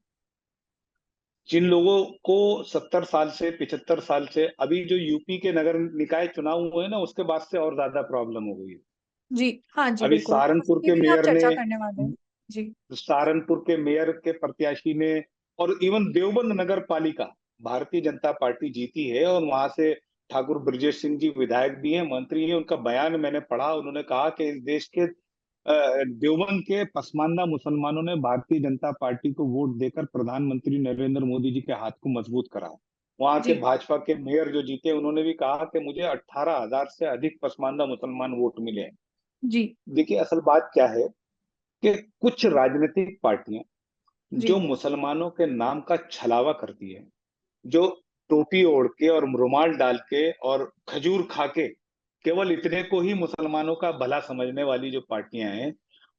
जिन लोगों को 70 साल से 75 साल से, अभी जो यूपी के नगर निकाय चुनाव हुए हैं ना, उसके बाद से और ज्यादा प्रॉब्लम हो गई है। जी। हाँ जी, अभी बिल्कुल, सहारनपुर उसकी के भी हम मेयर ने, चर्चा करने वाले हैं। जी। सहारनपुर के मेयर के प्रत्याशी ने, और इवन देवबंद नगर पालिका भारतीय जनता पार्टी जीती है, और वहां से ठाकुर ब्रजेश सिंह जी विधायक भी हैं, मंत्री हैं। उनका बयान मैंने पढ़ा, उन्होंने कहा कि इस देश के देवबंद के पसमानदा मुसलमानों ने भारतीय जनता पार्टी को वोट देकर प्रधानमंत्री नरेंद्र मोदी जी के हाथ को मजबूत करा। वहां के जी। भाजपा के मेयर जो जीते, उन्होंने भी कहा कि मुझे 18,000 से अधिक पसमानदा मुसलमान वोट मिले हैं। जी। देखिए असल बात क्या है कि कुछ राजनीतिक पार्टियां जी। जो मुसलमानों के नाम का छलावा करती है, जो टोपी ओढ़ के और रुमाल डाल के और खजूर खा के केवल इतने को ही मुसलमानों का भला समझने वाली जो पार्टियां हैं,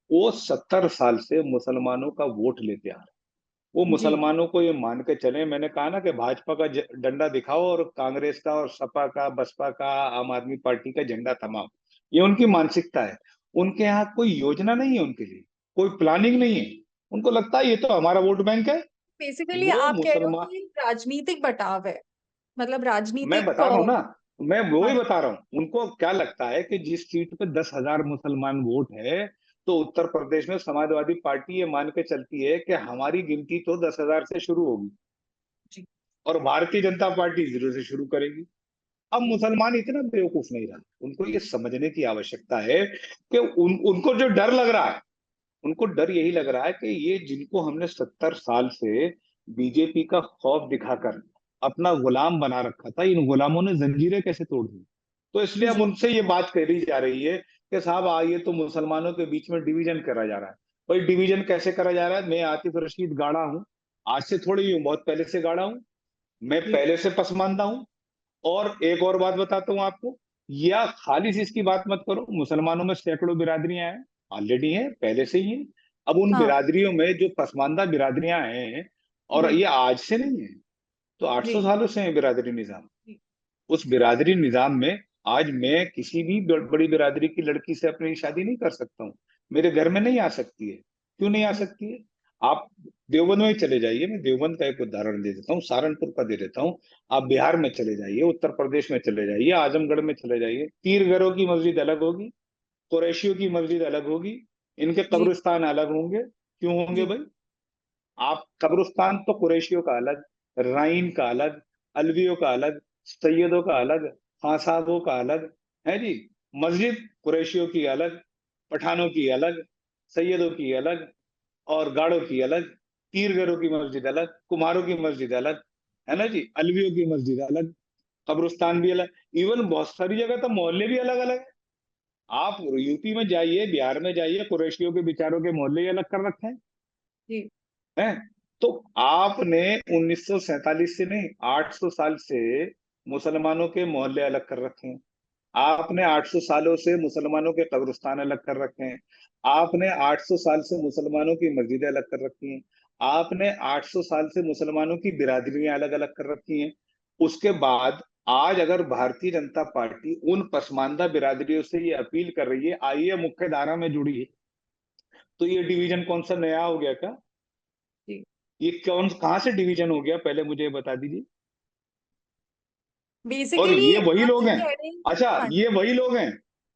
वो 70 साल से मुसलमानों का वोट लेते आ रहे हैं। वो जी। मुसलमानों को ये मान के चले, मैंने कहा ना कि भाजपा का डंडा दिखाओ और कांग्रेस का और सपा का, बसपा का, आम आदमी पार्टी का झंडा थमाओ। ये उनकी मानसिकता है। उनके यहाँ कोई योजना नहीं है, उनके लिए कोई प्लानिंग नहीं है। उनको लगता है ये तो हमारा वोट बैंक है। बेसिकली वो आप कह रहे हो मुसलमान, कि ये राजनीतिक बटाव है, मतलब मैं राजनीतिक बता रहा हूँ ना, मैं वो हाँ ही जी। बता रहा हूँ। उनको क्या लगता है कि जिस सीट पे 10,000 मुसलमान वोट है, तो उत्तर प्रदेश में समाजवादी पार्टी ये मान के चलती है कि हमारी गिनती तो 10,000 से शुरू होगी, जी। और भारतीय जनता पार्टी 0 से शुरू करेगी। अब मुसलमान इतना बेवकूफ नहीं रहा, उनको ये समझने की आवश्यकता है कि उनको जो डर लग रहा है, उनको डर यही लग रहा है कि ये जिनको हमने 70 साल से बीजेपी का खौफ दिखाकर अपना गुलाम बना रखा था, इन गुलामों ने जंजीरें कैसे तोड़ दी। तो इसलिए अब जी। उनसे ये बात कही जा रही है कि साहब आइए, तो मुसलमानों के बीच में डिवीजन करा जा रहा है। भाई डिवीजन कैसे करा जा रहा है? मैं आतिफ रशीद गाड़ा हूँ, आज से थोड़ी ही हूँ, बहुत पहले से गाड़ा हूँ। मैं जी। पहले से पसमानदा हूँ। और एक और बात बताता हूँ आपको, या खाली सी इसकी बात मत करो, मुसलमानों में सैकड़ों बिरादरियां हैं, ऑलरेडी हैं, पहले से ही हैं। अब उन हाँ। बिरादरियों में जो पसमानदा बिरादरियां हैं, और जी। ये आज से नहीं है, तो 800 जी। सालों से है बिरादरी निजाम। जी। उस बिरादरी निजाम में आज मैं किसी भी बड़ी बिरादरी की लड़की से अपनी शादी नहीं कर सकता हूँ, मेरे घर में नहीं आ सकती है। क्यों नहीं आ जी। सकती है? आप देवबंद में ही चले जाइए, मैं देवबंद का एक उदाहरण दे देता हूँ, सहारनपुर का दे देता हूँ। आप बिहार में चले जाइए, उत्तर प्रदेश में चले जाइए, आजमगढ़ में चले जाइए, तीरगरों की मस्जिद अलग होगी, कुरैशियों की मस्जिद अलग होगी, इनके जी, कब्रिस्तान अलग होंगे। क्यों होंगे जी, भाई? आप कब्रिस्तान तो कुरैशियों का अलग, राइन का अलग, अलवियों का अलग, सैयदों का अलग, खां साहबों का अलग, है जी। मस्जिद कुरैशियों की अलग, पठानों की अलग, सैयदों की अलग, और गाड़ों की अलग, तीरगरों की मस्जिद अलग, कुम्हारों की मस्जिद अलग, है ना जी, अलवियों की मस्जिद अलग, कब्रिस्तान भी अलग। इवन बहुत सारी जगह तो मोहल्ले भी अलग अलग है। आप यूपी में जाइए, बिहार में जाइए, कुरैशियों के बेचारों के मोहल्ले ही अलग कर रखे जी, हैं। तो आपने 1947 से नहीं, 800 साल से मुसलमानों के मोहल्ले अलग कर रखे हैं। आपने 800 सालों से मुसलमानों के कब्रिस्तान अलग कर रखे हैं। आपने 800 साल से मुसलमानों की मस्जिदें अलग कर रखी हैं। आपने 800 साल से मुसलमानों की बिरादरियां अलग अलग कर रखी हैं। उसके बाद आज अगर भारतीय जनता पार्टी उन पसमानदा बिरादरियों से ये अपील कर रही है, आइए मुख्य धारा में जुड़िए, तो ये डिवीजन कौन सा नया हो गया क्या? जी। ये कौन कहाँ से डिवीजन हो गया, पहले मुझे ये बता दीजिए। और बेसिकली ये वही आप लोग जो हैं, कह रहे हैं। अच्छा हाँ ये जी। वही लोग हैं,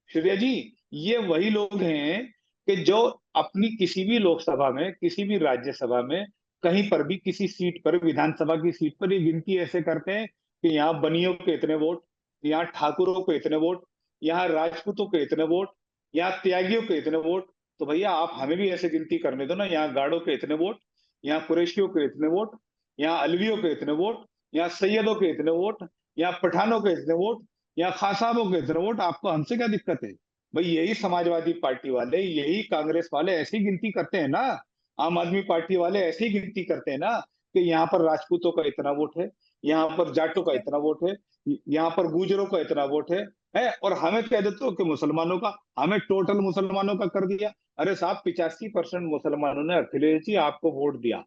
श्रेया जी, ये वही लोग हैं कि जो अपनी किसी भी लोकसभा में, किसी भी राज्यसभा में, कहीं पर भी किसी सीट पर, विधानसभा की सीट पर ये गिनती ऐसे करते हैं कि यहाँ बनियों के इतने वोट, यहाँ ठाकुरों को इतने वोट, यहाँ राजपूतों के इतने वोट, यहाँ त्यागियों के इतने वोट। तो भैया आप हमें भी ऐसे गिनती करने दो ना, यहाँ गाड़ों के इतने वोट, यहाँ कुरैशियों के इतने वोट, यहाँ अलवियों के इतने वोट, यहाँ सैयदों के इतने वोट, या पठानों के इतने वोट, या खासाबों के इतने वोट। आपको हमसे क्या दिक्कत है भाई? यही समाजवादी पार्टी वाले, यही कांग्रेस वाले ऐसी गिनती करते हैं ना, आम आदमी पार्टी वाले ऐसी गिनती करते हैं ना, कि यहाँ पर राजपूतों का इतना वोट है, यहाँ पर जाटों ठीक का है। इतना वोट है, यहाँ पर गुजरों का इतना वोट है। और हमें कह देते हो कि मुसलमानों का, हमें टोटल मुसलमानों का कर दिया। अरे साहब, 85% मुसलमानों ने अखिलेश जी आपको वोट दिया।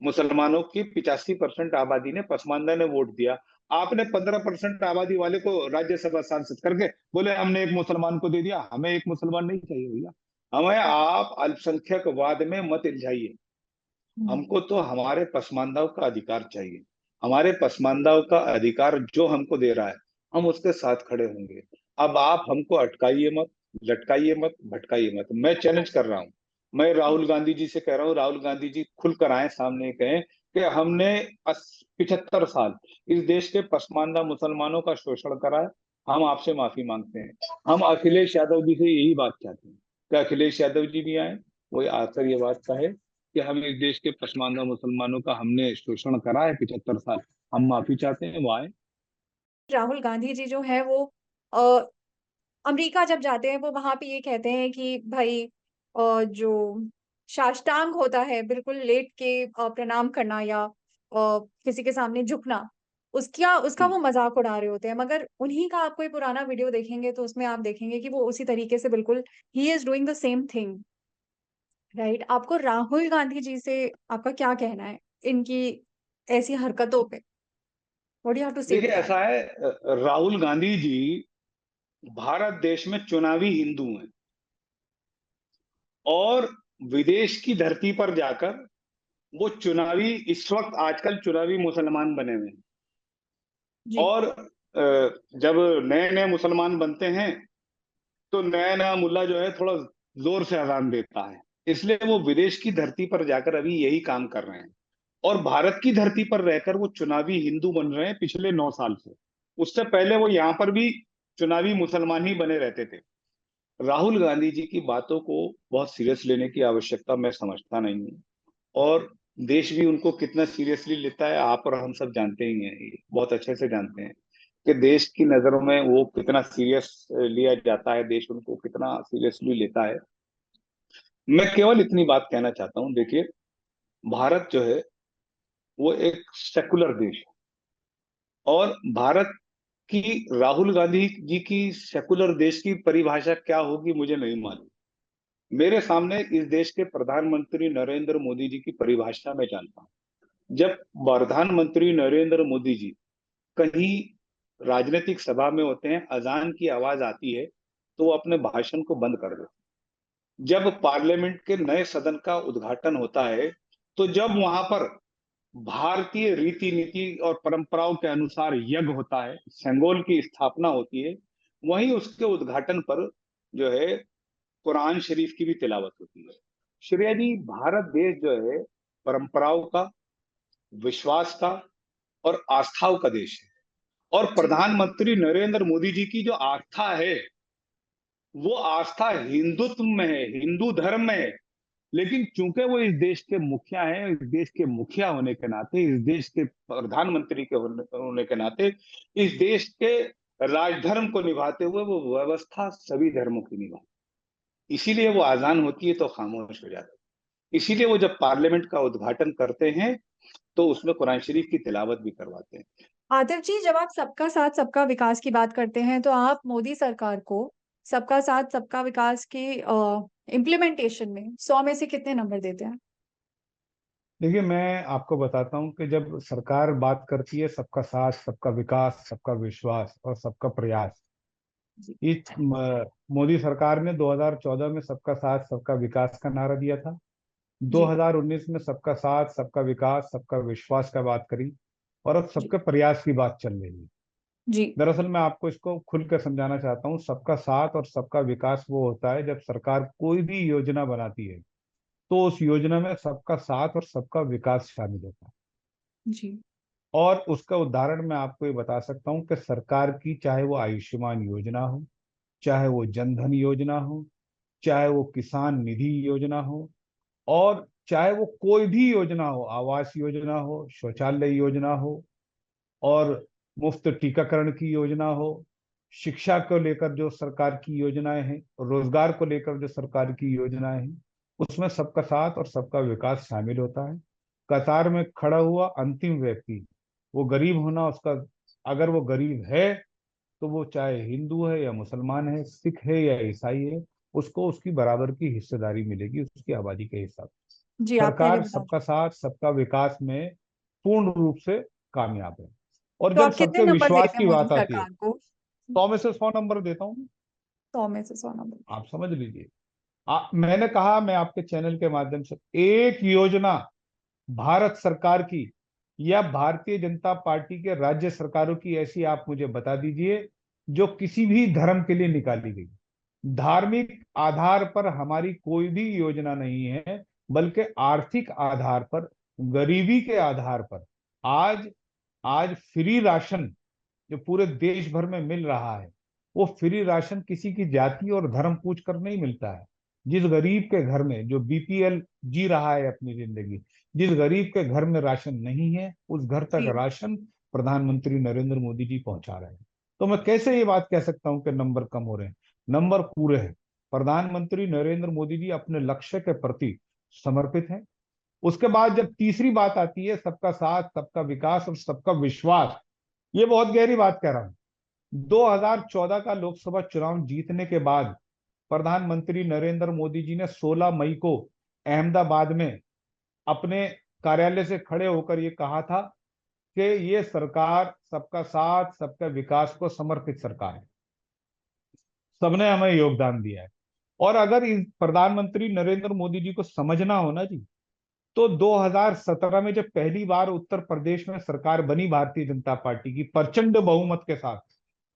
मुसलमानों की 85% आबादी ने, पसमानदा ने वोट दिया। आपने 15% आबादी वाले को राज्यसभा सांसद करके बोले हमने एक मुसलमान को दे दिया। हमें एक मुसलमान नहीं चाहिए भैया, हमें आप अल्पसंख्यकवाद में मत इल्झाइए। हम्म। हमको तो हमारे पसमानदाओं का अधिकार चाहिए। हमारे पसमानदाओं का अधिकार जो हमको दे रहा है, हम उसके साथ खड़े होंगे। अब आप हमको अटकाइए मत, लटकाइए मत, भटकाइए मत। मैं चैलेंज कर रहा हूं, मैं राहुल गांधी जी से कह रहा हूँ, राहुल गांधी जी खुलकर आए सामने, कहें कि हमने 75 साल इस देश के पसमानदा मुसलमानों का शोषण करा है, हम आपसे माफी मांगते हैं। हम अखिलेश यादव जी से यही बात चाहते हैं कि अखिलेश यादव जी भी आए, वही आकर ये बात कहे कि हम इस देश के पसमानदा मुसलमानों का हमने शोषण करा है 75 साल, हम माफी चाहते हैं, वो आए। राहुल गांधी जी जो है वो अ, अमेरिका जब जाते हैं वो वहां पे ये कहते हैं कि भाई जो साष्टांग होता है बिल्कुल लेट के प्रणाम करना या किसी के सामने झुकना, उसका उसका हम्म। वो मजाक उड़ा रहे होते हैं। मगर उन्हीं का आप कोई पुराना वीडियो देखेंगे तो उसमें आप देखेंगे कि वो उसी तरीके से बिल्कुल he is doing the same thing. Right. आपको राहुल गांधी जी से आपका क्या कहना है इनकी ऐसी हरकतों पे? व्हाट यू हैव टू से देखिए टू दैट? ऐसा है, राहुल गांधी जी भारत देश में चुनावी हिंदू हैं, और विदेश की धरती पर जाकर वो चुनावी, इस वक्त आजकल चुनावी मुसलमान बने हुए हैं। जी। और जब नए नए मुसलमान बनते हैं तो नया नया मुल्ला जो है थोड़ा जोर से अजान देता है, इसलिए वो विदेश की धरती पर जाकर अभी यही काम कर रहे हैं। और भारत की धरती पर रहकर वो चुनावी हिंदू बन रहे हैं पिछले 9 साल से। उससे पहले वो यहाँ पर भी चुनावी मुसलमान ही बने रहते थे। राहुल गांधी जी की बातों को बहुत सीरियस लेने की आवश्यकता मैं समझता नहीं हूँ। और देश भी उनको कितना सीरियसली लेता है, आप और हम सब जानते ही हैं, बहुत अच्छे से जानते हैं कि देश की नजरों में वो कितना सीरियस लिया जाता है, देश उनको कितना सीरियसली लेता है। मैं केवल इतनी बात कहना चाहता हूँ, देखिए, भारत जो है वो एक सेकुलर देश है। और भारत की, राहुल गांधी जी की सेकुलर देश की परिभाषा क्या होगी मुझे नहीं मालूम। मेरे सामने इस देश के प्रधानमंत्री नरेंद्र मोदी जी की परिभाषा मैं जानता हूँ। जब प्रधानमंत्री नरेंद्र मोदी जी कहीं राजनीतिक सभा में होते हैं, अजान की आवाज आती है, तो वो अपने भाषण को बंद कर देते हैं। जब पार्लियामेंट के नए सदन का उद्घाटन होता है, तो जब वहां पर भारतीय रीति नीति और परंपराओं के अनुसार यज्ञ होता है, सेंगोल की स्थापना होती है, वहीं उसके उद्घाटन पर जो है कुरान शरीफ की भी तिलावत होती है। श्रेया जी, भारत देश जो है परंपराओं का, विश्वास का और आस्थाओं का देश है। और जी, प्रधानमंत्री नरेंद्र मोदी जी की जो आस्था है, वो आस्था हिंदुत्व में है, हिंदू धर्म में है। लेकिन चूंकि वो इस देश के मुखिया हैं, इस देश के मुखिया होने के नाते, इस देश के प्रधानमंत्री के होने के नाते, इस देश के राजधर्म को निभाते हुए वो व्यवस्था सभी धर्मों की निभाते, इसीलिए वो आजान होती है तो खामोश हो जाते हैं। इसीलिए वो जब पार्लियामेंट का उद्घाटन करते हैं तो उसमें कुरान शरीफ की तिलावत भी करवाते हैं। आतिफ जी, जब आप सबका साथ सबका विकास की बात करते हैं तो आप मोदी सरकार को सबका साथ सबका विकास की इम्प्लीमेंटेशन में 100 में से कितने नंबर देते हैं? देखिए, मैं आपको बताता हूँ कि जब सरकार बात करती है सबका साथ, सबका विकास, सबका विश्वास और सबका प्रयास, जी। मोदी सरकार ने 2014 में सबका साथ सबका विकास का नारा दिया था। जी। 2019 में सबका साथ सबका विकास सबका विश्वास का बात करी, और अब जी। सबके प्रयास की बात चल रही है। जी। दरअसल मैं आपको इसको खुल कर समझाना चाहता हूँ। सबका साथ और सबका विकास वो होता है जब सरकार कोई भी योजना बनाती है तो उस योजना में सबका साथ और सबका विकास शामिल होता है। जी। और उसका उदाहरण मैं आपको ये बता सकता हूँ कि सरकार की, चाहे वो आयुष्मान योजना हो, चाहे वो जनधन योजना हो, चाहे वो किसान निधि योजना हो, और चाहे वो कोई भी योजना हो, आवास योजना हो, शौचालय योजना हो, और मुफ्त टीकाकरण की योजना हो, शिक्षा को लेकर जो सरकार की योजनाएं हैं, रोजगार को लेकर जो सरकार की योजनाएं हैं, उसमें सबका साथ और सबका विकास शामिल होता है। कतार में खड़ा हुआ अंतिम व्यक्ति, वो गरीब होना उसका, अगर वो गरीब है तो वो चाहे हिंदू है या मुसलमान है, सिख है या ईसाई है, उसको उसकी बराबर की हिस्सेदारी मिलेगी उसकी आबादी के हिसाब जी, से। आपने भी सरकार बता सबका दिया। साथ सबका विकास में पूर्ण रूप से कामयाब है। और तो जब आप कितने सबके नंबर विश्वास देते हैं की मोदी बात आती है, सरकार को? 100 में से 100 नंबर देता हूँ। 100 में से 100 नंबर। आप समझ लीजिए। मैंने कहा, मैं आपके चैनल के माध्यम से एक योजना भारत सरकार की या भारतीय जनता पार्टी के राज्य सरकारों की ऐसी आप मुझे बता दीजिए जो किसी भी धर्म के लिए निकाली गई। धार्मिक आधार पर हमारी कोई भी योजना नहीं है, बल्कि आर्थिक आधार पर, गरीबी के आधार पर। आज आज फ्री राशन जो पूरे देश भर में मिल रहा है, वो फ्री राशन किसी की जाति और धर्म पूछ कर नहीं मिलता है। जिस गरीब के घर में, जो बीपीएल जी रहा है अपनी जिंदगी, जिस गरीब के घर में राशन नहीं है, उस घर तक जी। राशन प्रधानमंत्री नरेंद्र मोदी जी पहुंचा रहे हैं। तो मैं कैसे ये बात कह सकता हूं कि नंबर कम हो रहे हैं? नंबर पूरे हैं। प्रधानमंत्री नरेंद्र मोदी जी अपने लक्ष्य के प्रति समर्पित हैं। उसके बाद जब तीसरी बात आती है सबका साथ सबका विकास और सबका विश्वास, ये बहुत गहरी बात कह रहा हूं। 2014 का लोकसभा चुनाव जीतने के बाद प्रधानमंत्री नरेंद्र मोदी जी ने 16 मई को अहमदाबाद में अपने कार्यालय से खड़े होकर ये कहा था कि ये सरकार सबका साथ सबका विकास को समर्पित सरकार है, सबने हमें योगदान दिया है। और अगर इस प्रधानमंत्री नरेंद्र मोदी जी को समझना हो ना जी, तो 2017 में जब पहली बार उत्तर प्रदेश में सरकार बनी भारतीय जनता पार्टी की प्रचंड बहुमत के साथ,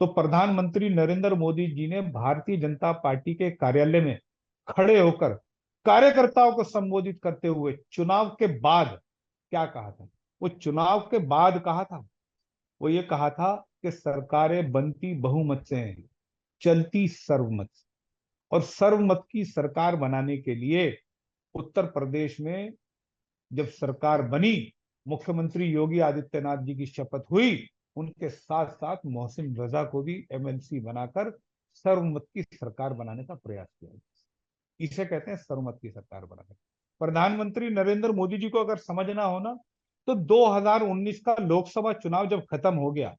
तो प्रधानमंत्री नरेंद्र मोदी जी ने भारतीय जनता पार्टी के कार्यालय में खड़े होकर कार्यकर्ताओं को संबोधित करते हुए चुनाव के बाद क्या कहा था? वो चुनाव के बाद कहा था, वो ये कहा था कि सरकारें बनती बहुमत से हैं, चलती सर्वमत से। और सर्वमत की सरकार बनाने के लिए उत्तर प्रदेश में जब सरकार बनी, मुख्यमंत्री योगी आदित्यनाथ जी की शपथ हुई, उनके साथ साथ मोहसिन रजा को भी एमएलसी बनाकर सर्वमत की सरकार बनाने का प्रयास किया। इसे कहते हैं सर्वमत की सरकार बनाने। प्रधानमंत्री नरेंद्र मोदी जी को अगर समझना हो ना, तो 2019 का लोकसभा चुनाव जब खत्म हो गया,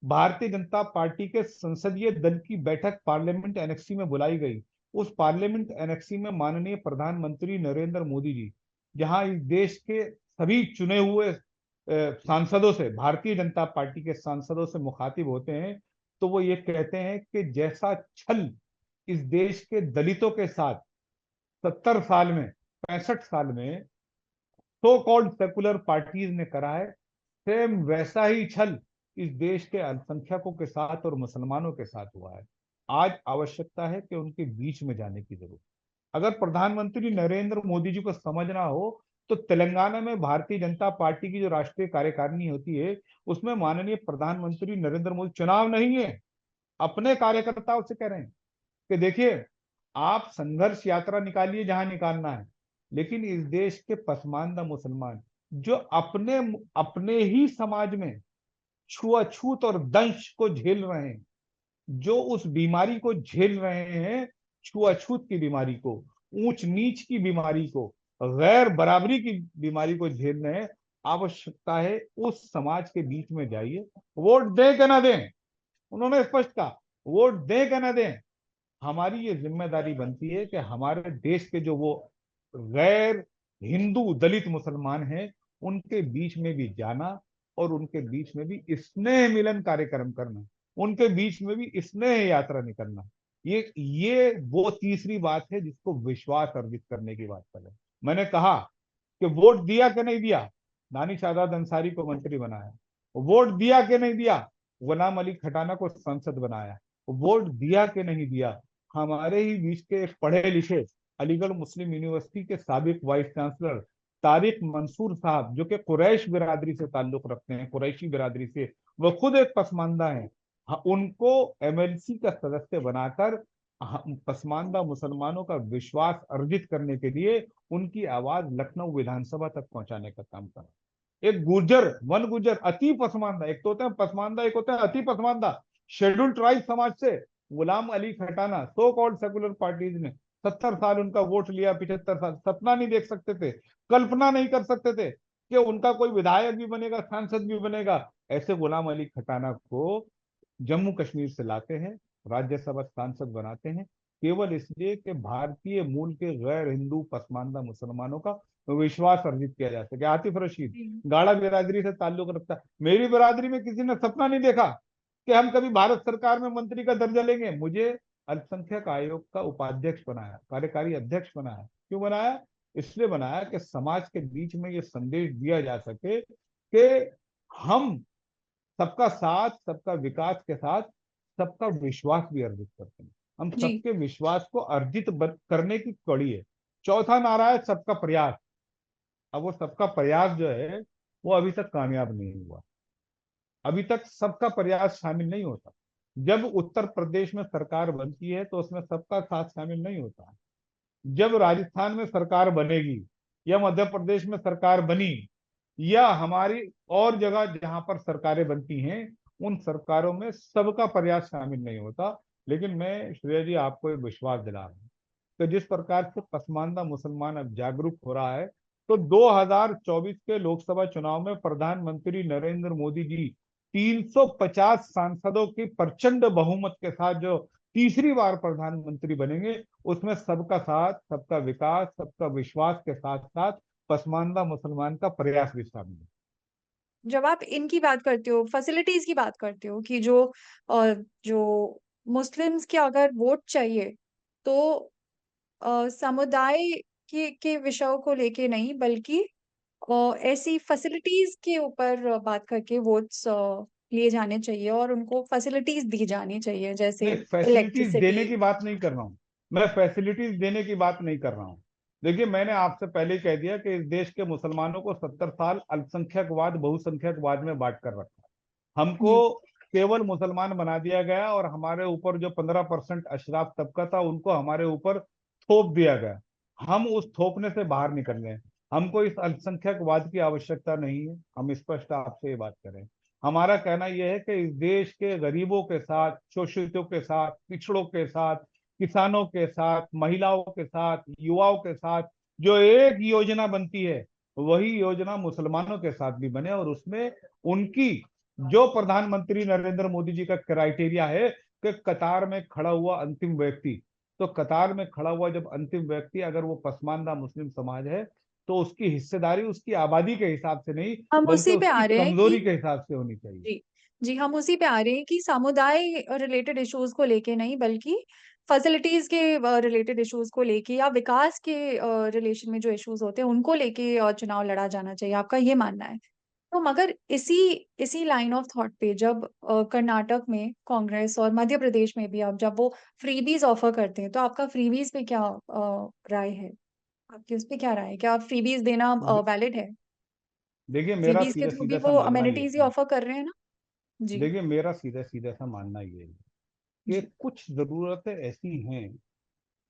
भारतीय जनता पार्टी के संसदीय दल की बैठक पार्लियामेंट एनेक्सी में बुलाई गई। उस पार्लियामेंट एनेक्सी में माननीय प्रधानमंत्री नरेंद्र मोदी जी, जहां इस देश के सभी चुने हुए सांसदों से, भारतीय जनता पार्टी के सांसदों से मुखातिब होते हैं, तो वो ये कहते हैं कि जैसा छल इस देश के दलितों के साथ 70 साल में, 65 साल में सो कॉल्ड सेकुलर पार्टीज ने करा है, सेम वैसा ही छल इस देश के अल्पसंख्यकों के साथ और मुसलमानों के साथ हुआ है। आज आवश्यकता है कि उनके बीच में जाने की जरूरत। अगर प्रधानमंत्री नरेंद्र मोदी जी को समझना हो तो तेलंगाना में भारतीय जनता पार्टी की जो राष्ट्रीय कार्यकारिणी होती है उसमें माननीय प्रधानमंत्री नरेंद्र मोदी, चुनाव नहीं है, अपने कार्यकर्ताओं से कह रहे हैं कि देखिए, आप संघर्ष यात्रा निकालिए जहां निकालना है, लेकिन इस देश के पसमानदा मुसलमान जो अपने अपने ही समाज में छुआछूत और दंश को झेल रहे हैं, जो उस बीमारी को झेल रहे हैं, छुआछूत की बीमारी को, ऊंच नीच की बीमारी को, गैर बराबरी की बीमारी को झेल रहे हैं, आवश्यकता है उस समाज के बीच में जाइए। वोट दें कि ना दें, उन्होंने स्पष्ट कहा, वोट दें कि ना दें, हमारी ये जिम्मेदारी बनती है कि हमारे देश के जो वो गैर हिंदू दलित मुसलमान हैं उनके बीच में भी जाना और उनके बीच में भी स्नेह मिलन कार्यक्रम करना, उनके बीच में भी स्नेह यात्रा निकलना। ये वो तीसरी बात है जिसको विश्वास अर्जित करने की बात कर रहे हैं। मैंने कहा कि वोट दिया कि नहीं दिया, दानिश आजाद अंसारी को मंत्री बनाया, वोट दिया कि नहीं दिया, गुलाम अली खटाना को संसद बनाया, वोट दिया कि नहीं दिया, हमारे ही बीच के एक पढ़े लिखे अलीगढ़ मुस्लिम यूनिवर्सिटी के साबिक वाइस चांसलर तारिक मंसूर साहब, जो कि कुरैश बिरादरी से ताल्लुक रखते हैं, कुरैशी बिरादरी से, वो खुद एक पसमानदा है, उनको एमएलसी का सदस्य बनाकर पसमानदा मुसलमानों का विश्वास अर्जित करने के लिए उनकी आवाज लखनऊ विधानसभा तक पहुंचाने का काम करा। एक गुर्जर, वन गुर्जर, अति पसमानदा, एक तो होता है पसमानदा, एक होता है अति पसमानदा, शेड्यूल ट्राइब समाज से Ghulam Ali Khatana, so called secular parties ने 70 साल उनका वोट लिया, 75 साल सपना नहीं देख सकते थे, कल्पना नहीं कर सकते थे कि उनका कोई विधायक भी बनेगा, सांसद भी बनेगा। ऐसे गुलाम अली खटाना को जम्मू कश्मीर से लाते हैं, राज्यसभा सांसद बनाते हैं, केवल इसलिए कि भारतीय मूल के गैर हिंदू पसमानदा मुसलमानों का विश्वास अर्जित किया जा सके। आतिफ रशीद जी। गाड़ा बिरादरी से ताल्लुक रखता है, मेरी बिरादरी में किसी ने सपना नहीं देखा कि हम कभी भारत सरकार में मंत्री का दर्जा लेंगे। मुझे अल्पसंख्यक आयोग का उपाध्यक्ष बनाया, कार्यकारी अध्यक्ष बनाया। क्यों बनाया? इसलिए बनाया कि समाज के बीच में ये संदेश दिया जा सके कि हम सबका साथ, सबका विकास के साथ सबका विश्वास भी अर्जित करते हैं। हम जी। सबके विश्वास को अर्जित करने की कड़ी है। चौथा नारा है सबका प्रयास। अब वो सबका प्रयास जो है वो अभी तक कामयाब नहीं हुआ, अभी तक सबका प्रयास शामिल नहीं होता। जब उत्तर प्रदेश में सरकार बनती है तो उसमें सबका साथ शामिल नहीं होता। जब राजस्थान में सरकार बनेगी या मध्य प्रदेश में सरकार बनी या हमारी और जगह जहां पर सरकारें बनती हैं, उन सरकारों में सबका प्रयास शामिल नहीं होता। लेकिन मैं श्रेया जी आपको एक विश्वास दिला रहा हूँ कि जिस प्रकार से पसमानदा मुसलमान अब जागरूक हो रहा है, तो 2024 के लोकसभा चुनाव में प्रधानमंत्री नरेंद्र मोदी जी 350 सांसदों की प्रचंड बहुमत के साथ जो तीसरी बार प्रधानमंत्री बनेंगे, उसमें सबका साथ, सबका विकास, सबका विश्वास के साथ साथ पसमानदा मुसलमान का प्रयास भी शामिल है। जब आप इनकी बात करते हो, फैसिलिटीज की बात करते हो कि जो मुस्लिम्स के अगर वोट चाहिए तो समुदाय के विषयों को लेके नहीं, बल्कि ऐसी फैसिलिटीज के ऊपर बात करके वोट्स लिए जाने चाहिए और उनको फैसिलिटीज दी जानी चाहिए, जैसे नहीं, फैसिलिटीज देने इलेक्ट्रिसिटी। की बात नहीं कर रहा हूँ, मैं फैसिलिटीज देने की बात नहीं कर रहा हूँ। देखिए, मैंने आपसे पहले ही कह दिया कि इस देश के मुसलमानों को 70 साल अल्पसंख्यकवाद बहुसंख्यकवाद में बांट कर रखा है। हमको जी। केवल मुसलमान बना दिया गया और हमारे ऊपर जो 15% अशराफ तबका था उनको हमारे ऊपर थोप दिया गया। हम उस थोपने से बाहर निकल गए। हमको इस अल्पसंख्यकवाद की आवश्यकता नहीं है। हम स्पष्ट आपसे ये बात करें, हमारा कहना यह है कि इस देश के गरीबों के साथ, शोषितों के साथ, पिछड़ों के साथ, किसानों के साथ, महिलाओं के साथ, युवाओं के साथ जो एक योजना बनती है, वही योजना मुसलमानों के साथ भी बने और उसमें उनकी जो प्रधानमंत्री नरेंद्र मोदी जी का क्राइटेरिया है कि कतार में खड़ा हुआ अंतिम व्यक्ति, तो कतार में खड़ा हुआ जब अंतिम व्यक्ति अगर वो पसमानदा मुस्लिम समाज है तो उसकी हिस्सेदारी उसकी आबादी के हिसाब से नहीं हम बल्कि उसी पे उसकी आ रहे हैं कमजोरी कि के हिसाब से होनी चाहिए। जी, जी, हम उसी पे आ रहे हैं कि समुदाय रिलेटेड इश्यूज को लेके नहीं, बल्कि फैसिलिटीज के रिलेटेड इश्यूज को लेके या विकास के रिलेशन में जो इश्यूज होते हैं उनको लेके चुनाव लड़ा जाना चाहिए, आपका ये मानना है? तो मगर इसी इसी लाइन ऑफ थॉट पे जब कर्नाटक में कांग्रेस और मध्य प्रदेश में भी अब जब वो फ्रीबीज ऑफर करते हैं, तो आपका फ्रीबीज पे क्या राय है? आपकी उस पे क्या राय है? क्या फ्रीबीज देना दे- वैलिड है? देखिए मेरा फ्रीबीज के सीधा थ्रू भी सीधा सा वो मानना ये अमेनिटीज ही है। ऑफर कर रहे हैं ना? जी। देखिए मेरा सीधा सीधा सा मानना ये है कि जी। कुछ जरूरतें ऐसी हैं,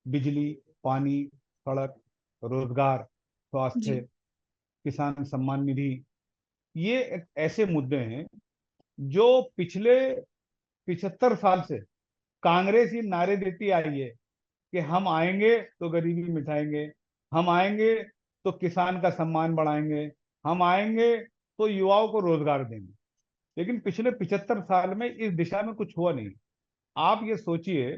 बिजली, पानी, सड़क, रोजगार, स्वास्थ्य, जी। किसान सम्मान निधि, ये एक ऐसे मुद्दे हैं जो पिछले 75 साल से कांग्रेस ये नारे देती आई है कि हम आएंगे तो गरीबी मिटाएंगे, हम आएंगे तो किसान का सम्मान बढ़ाएंगे, हम आएंगे तो युवाओं को रोजगार देंगे। लेकिन पिछले 75 साल में इस दिशा में कुछ हुआ नहीं। आप ये सोचिए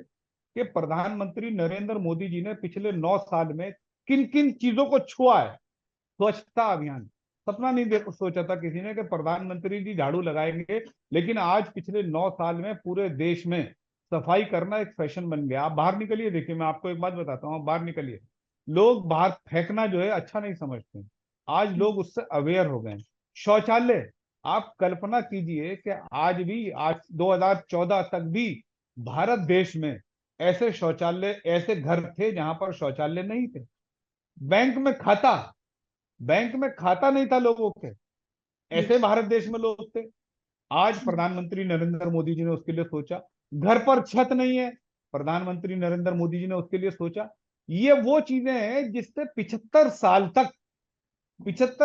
कि प्रधानमंत्री नरेंद्र मोदी जी ने पिछले 9 साल में किन किन चीजों को छुआ है। स्वच्छता अभियान, सपना नहीं देख सोचा था किसी ने कि प्रधानमंत्री जी झाड़ू लगाएंगे, लेकिन आज पिछले 9 साल में पूरे देश में सफाई करना एक फैशन बन गया। आप बाहर निकलिए, देखिए मैं आपको एक बात बताता हूँ, आप बाहर निकलिए, लोग बाहर फेंकना जो है अच्छा नहीं समझते। आज हम्म। लोग उससे अवेयर हो गए हैं। शौचालय, आप कल्पना कीजिए कि आज भी, आज 2014 तक भी भारत देश में ऐसे शौचालय, ऐसे घर थे जहां पर शौचालय नहीं थे। बैंक में खाता, बैंक में खाता नहीं था लोगों के, जी। ऐसे भारत देश में लोग थे। आज हम्म। प्रधानमंत्री नरेंद्र मोदी जी ने उसके लिए सोचा। घर पर छत नहीं है, प्रधानमंत्री नरेंद्र मोदी जी ने उसके लिए सोचा। ये वो चीजें हैं जिससे 75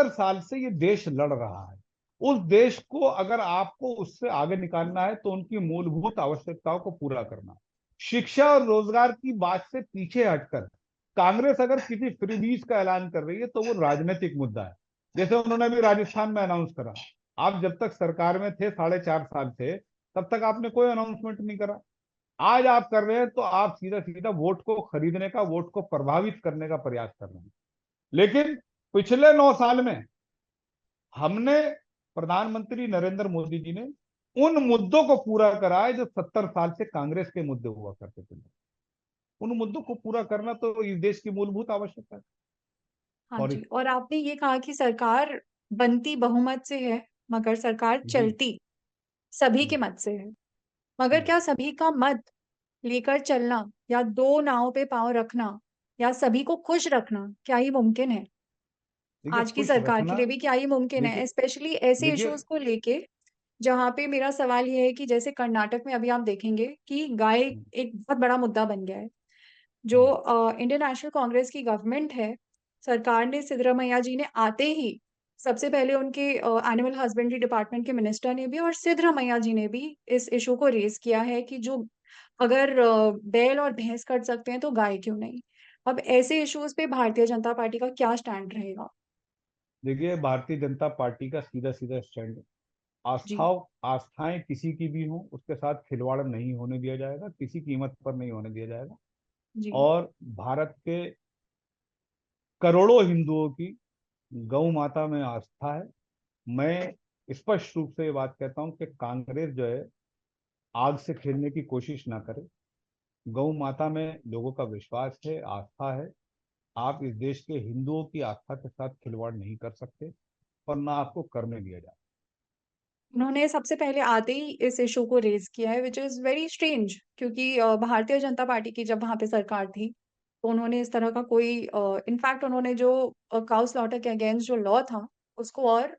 साल से ये देश लड़ रहा है। उस देश को अगर आपको उससे आगे निकालना है तो उनकी मूलभूत आवश्यकताओं को पूरा करना। शिक्षा और रोजगार की बात से पीछे हटकर कांग्रेस अगर किसी फ्रीबीज का ऐलान कर रही है तो वो राजनीतिक मुद्दा है। जैसे उन्होंने अभी राजस्थान में अनाउंस करा। आप जब तक सरकार में थे, 4.5 साल थे, तब तक आपने कोई अनाउंसमेंट नहीं करा। आज आप कर रहे हैं तो आप सीधा सीधा वोट को खरीदने का, वोट को प्रभावित करने का प्रयास कर रहे हैं। लेकिन पिछले 9 साल में हमने, प्रधानमंत्री नरेंद्र मोदी जी ने उन मुद्दों को पूरा करा है जो 70 साल से कांग्रेस के मुद्दे हुआ करते थे। उन मुद्दों को पूरा करना तो इस देश की मूलभूत आवश्यकता है। हाँ सॉरी। जी, और आपने ये कहा कि सरकार बनती बहुमत से है, मगर सरकार जी। चलती सभी के हम्म, मत से है। मगर हम्म। क्या सभी का मत लेकर चलना या दो नाव पे पांव रखना या सभी को खुश रखना क्या ही मुमकिन है? देखिए आज की खुश सरकार के रखना, लिए भी क्या ही मुमकिन है, देखिए स्पेशली ऐसे देखिए इश्यूज को लेके जहाँ पे मेरा सवाल ये है कि जैसे कर्नाटक में अभी आप देखेंगे कि गाय हम्म, एक बहुत बड़ा मुद्दा बन गया है। जो हम्म, इंडियन नेशनल कांग्रेस की गवर्नमेंट है, सरकार ने, सिद्धरामैया जी ने आते ही सबसे पहले उनके एनिमल हस्बेंड्री डिपार्टमेंट के मिनिस्टर ने भी और सिद्धरामैया जी ने भी इस इशू को रेज किया है कि जो अगर बैल और भैंस कट सकते हैं तो गाय क्यों नहीं? अब ऐसे इश्यूज पे भारतीय जनता पार्टी का क्या स्टैंड रहेगा? देखिए भारतीय जनता पार्टी का सीधा सीधा स्टैंड, जी। आस्थाएं किसी की भी हो उसके साथ खिलवाड़ नहीं होने दिया जाएगा, किसी कीमत पर नहीं होने दिया जाएगा। जी। और भारत के करोड़ों हिंदुओं की गौ माता में आस्था है। मैं स्पष्ट रूप से ये बात कहता हूं कि कांग्रेस जो है आग से खेलने की कोशिश ना करे। गौ माता में लोगों का विश्वास है, आस्था है। आप इस देश के हिंदुओं की आस्था के साथ खिलवाड़ नहीं कर सकते और ना आपको करने दिया जाए। उन्होंने सबसे पहले आते ही इस इशू को रेज किया है, विच इज वेरी स्ट्रेंज, क्योंकि भारतीय जनता पार्टी की जब वहां पे सरकार थी तो उन्होंने इस तरह का कोई, इनफैक्ट उन्होंने जो काउ स्लॉटर के अगेंस्ट जो लॉ था उसको और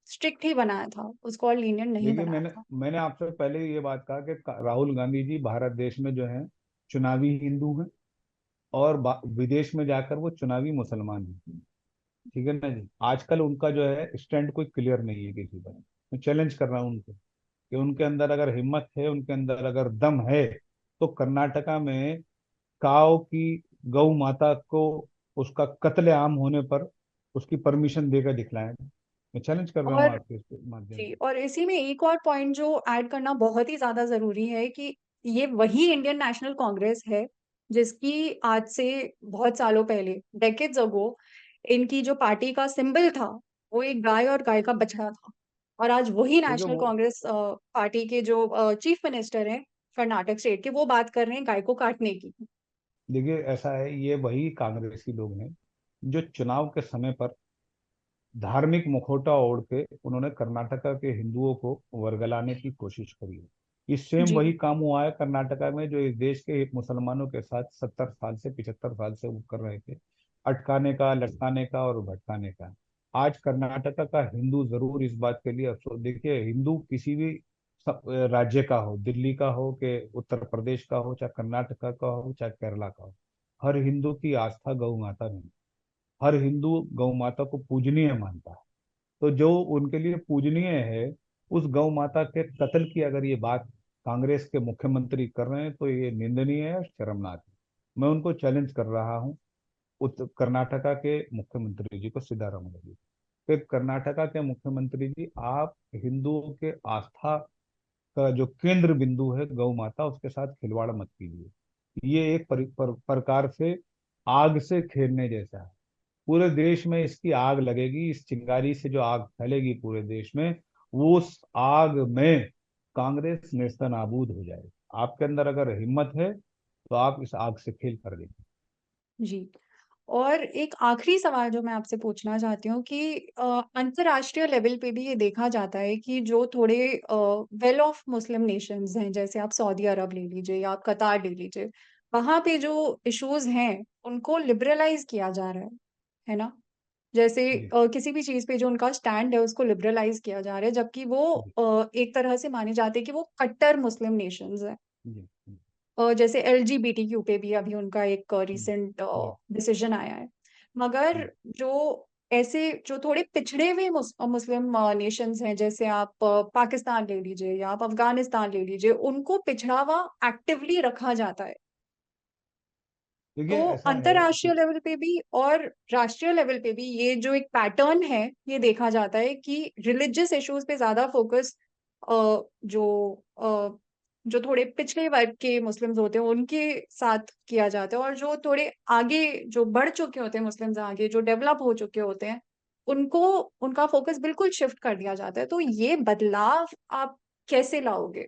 स्ट्रिक्ट ही बनाया था, उसको और लीनियंट नहीं देखिए बनाया मैंने था। मैंने आपसे पहले ये बात कहा कि राहुल गांधी जी भारत देश में जो है चुनावी हिंदू हैं, और विदेश में जाकर वो चुनावी मुसलमान हैं। ठीक है ना जी। आजकल उनका जो है स्टैंड कोई क्लियर नहीं है किसी पर। मैं चैलेंज कर रहा हूँ उनको कि उनके अंदर अगर हिम्मत है, उनके अंदर अगर दम है, तो कर्नाटका में काव की, गौ माता को, उसका कत्लेआम होने पर उसकी परमिशन देकर दिखलाएं। मैं चैलेंज कर रहा हूँ और आपके इस माध्यम जी, से। और इसी में एक और पॉइंट जो ऐड करना बहुत ही ज्यादा जरूरी है कि ये वही इंडियन नेशनल कांग्रेस है जिसकी आज से बहुत सालों पहले, डेकेड्स अगो, इनकी जो पार्टी का सिंबल था वो एक गाय और गाय का बछड़ा था। और आज वही देखिए नेशनल वो कांग्रेस पार्टी के जो चीफ मिनिस्टर हैं कर्नाटक स्टेट की, वो बात कर रहे हैं गाय को काटने की। देखिए ऐसा है, ये वही कांग्रेसी लोग हैं जो चुनाव के समय पर धार्मिक मुखौटा ओढ़ के उन्होंने कर्नाटका के हिंदुओं को वर्गलाने की कोशिश करी है। ये सेम जी। वही काम हुआ है कर्नाटका में जो इस देश के मुसलमानों के साथ 70 साल से 75 साल से वो कर रहे थे, अटकाने का, लटकाने का और भटकाने का। आज कर्नाटका का हिंदू जरूर इस बात के लिए अफसोस, देखिए हिंदू किसी भी राज्य का हो, दिल्ली का हो कि उत्तर प्रदेश का हो, चाहे कर्नाटका का हो, चाहे केरला का हो, हर हिंदू की आस्था गौ माता में। हर हिंदू गौ माता को पूजनीय मानता है। तो जो उनके लिए पूजनीय है, उस गौ माता के कत्ल की अगर ये बात कांग्रेस के मुख्यमंत्री कर रहे हैं तो ये निंदनीय है और शर्मनाक है। मैं उनको चैलेंज कर रहा हूँ, उत्तर कर्नाटका के मुख्यमंत्री जी को, सिद्धारमैया जी, फिर कर्नाटका के मुख्यमंत्री जी, आप हिंदुओं के आस्था का जो केंद्र बिंदु है गौ माता, उसके साथ खिलवाड़ मत कीजिए। ये एक प्रकार से आग से खेलने जैसा है। पूरे देश में इसकी आग लगेगी, इस चिंगारी से जो आग फैलेगी पूरे देश में, वो उस आग में कांग्रेस नेस्ता नाबूद हो जाएगी। आपके अंदर अगर हिम्मत है तो आप इस आग से खेल कर देखिए। जी। और एक आखिरी सवाल जो मैं आपसे पूछना चाहती हूँ कि अंतर्राष्ट्रीय लेवल पे भी ये देखा जाता है कि जो थोड़े वेल ऑफ मुस्लिम नेशंस हैं, जैसे आप सऊदी अरब ले लीजिए या आप कतार ले लीजिए, वहाँ पे जो इश्यूज हैं उनको लिबरलाइज किया जा रहा है ना? जैसे जी किसी भी चीज पे जो उनका स्टैंड है उसको लिबरलाइज किया जा रहा है, जबकि वो जी एक तरह से माने जाते हैं कि वो कट्टर मुस्लिम नेशंस हैं। जी जी जैसे एलजीबीटीक्यू पे भी अभी उनका एक जी रीसेंट जी डिसीजन आया है। मगर जी जो ऐसे जो थोड़े पिछड़े हुए मुस्लिम नेशंस हैं, जैसे आप पाकिस्तान ले लीजिए या आप अफगानिस्तान ले लीजिए, उनको पिछड़ा हुआ एक्टिवली रखा जाता है। तो देखिए ऐसा है अंतरराष्ट्रीय कि लेवल पे भी और राष्ट्रीय लेवल पे भी ये जो एक पैटर्न है, ये देखा जाता है कि रिलीजियस इश्यूज पे ज्यादा फोकस जो अ, जो थोड़े पिछड़े वर्ग के मुस्लिम्स होते हैं उनके साथ किया जाता है, और जो थोड़े आगे जो बढ़ चुके होते हैं मुस्लिम्स, आगे जो डेवलप हो चुके होते हैं, उनको उनका फोकस बिल्कुल शिफ्ट कर दिया जाता है। तो ये बदलाव आप कैसे लाओगे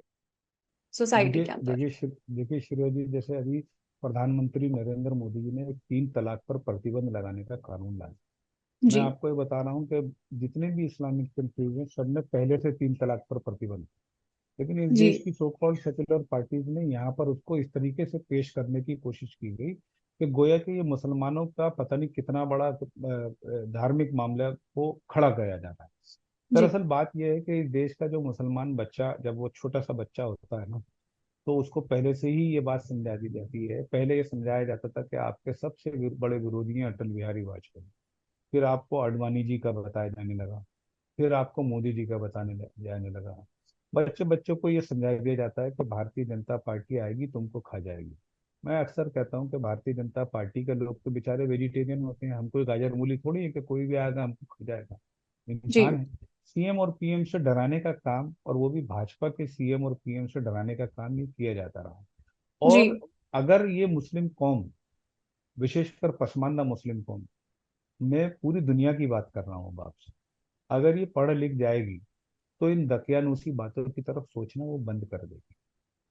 सोसाइटी देखिए के अंदर? देखिए श्रेया जी, जैसे अभी प्रधानमंत्री नरेंद्र मोदी जी ने एक 3 तलाक पर प्रतिबंध लगाने का कानून लाया। मैं जी। आपको ये बता रहा हूँ कि जितने भी इस्लामिक कंट्रीज हैं सब में पहले से 3 तलाक पर प्रतिबंध, लेकिन इस जी। देश की सो कॉल्ड सेक्युलर पार्टीज ने यहाँ पर उसको इस तरीके से पेश करने की कोशिश की गई कि गोया कि ये मुसलमानों का पता नहीं कितना बड़ा धार्मिक मामला को खड़ा किया जा रहा है। जी। दरअसल बात यह है कि इस देश का जो मुसलमान बच्चा, जब वो छोटा सा बच्चा होता है ना, तो उसको पहले से ही ये बात समझा दी जाती है। पहले ये समझाया जाता था कि आपके सबसे बड़े विरोधी हैं अटल बिहारी वाजपेयी, फिर आपको आडवाणी जी का बताया जाने लगा, फिर आपको मोदी जी का जाने लगा। बच्चे बच्चों को ये समझा दिया जाता है कि भारतीय जनता पार्टी आएगी तुमको खा जाएगी। मैं अक्सर कहता हूँ कि भारतीय जनता पार्टी के लोग तो बेचारे वेजिटेरियन होते हैं, हम कोई गाजर मूली थोड़ी है कि कोई भी आएगा हमको खा जाएगा। इंसान जी। है। सीएम और पीएम से डराने का काम, और वो भी भाजपा के सीएम और पीएम से डराने का काम ये किया जाता रहा। जी। और अगर ये मुस्लिम कौम, विशेषकर पसमानदा मुस्लिम कौम, मैं पूरी दुनिया की बात कर रहा हूँ बाप से, अगर ये पढ़ लिख जाएगी तो इन दकियानूसी बातों की तरफ सोचना वो बंद कर देगी।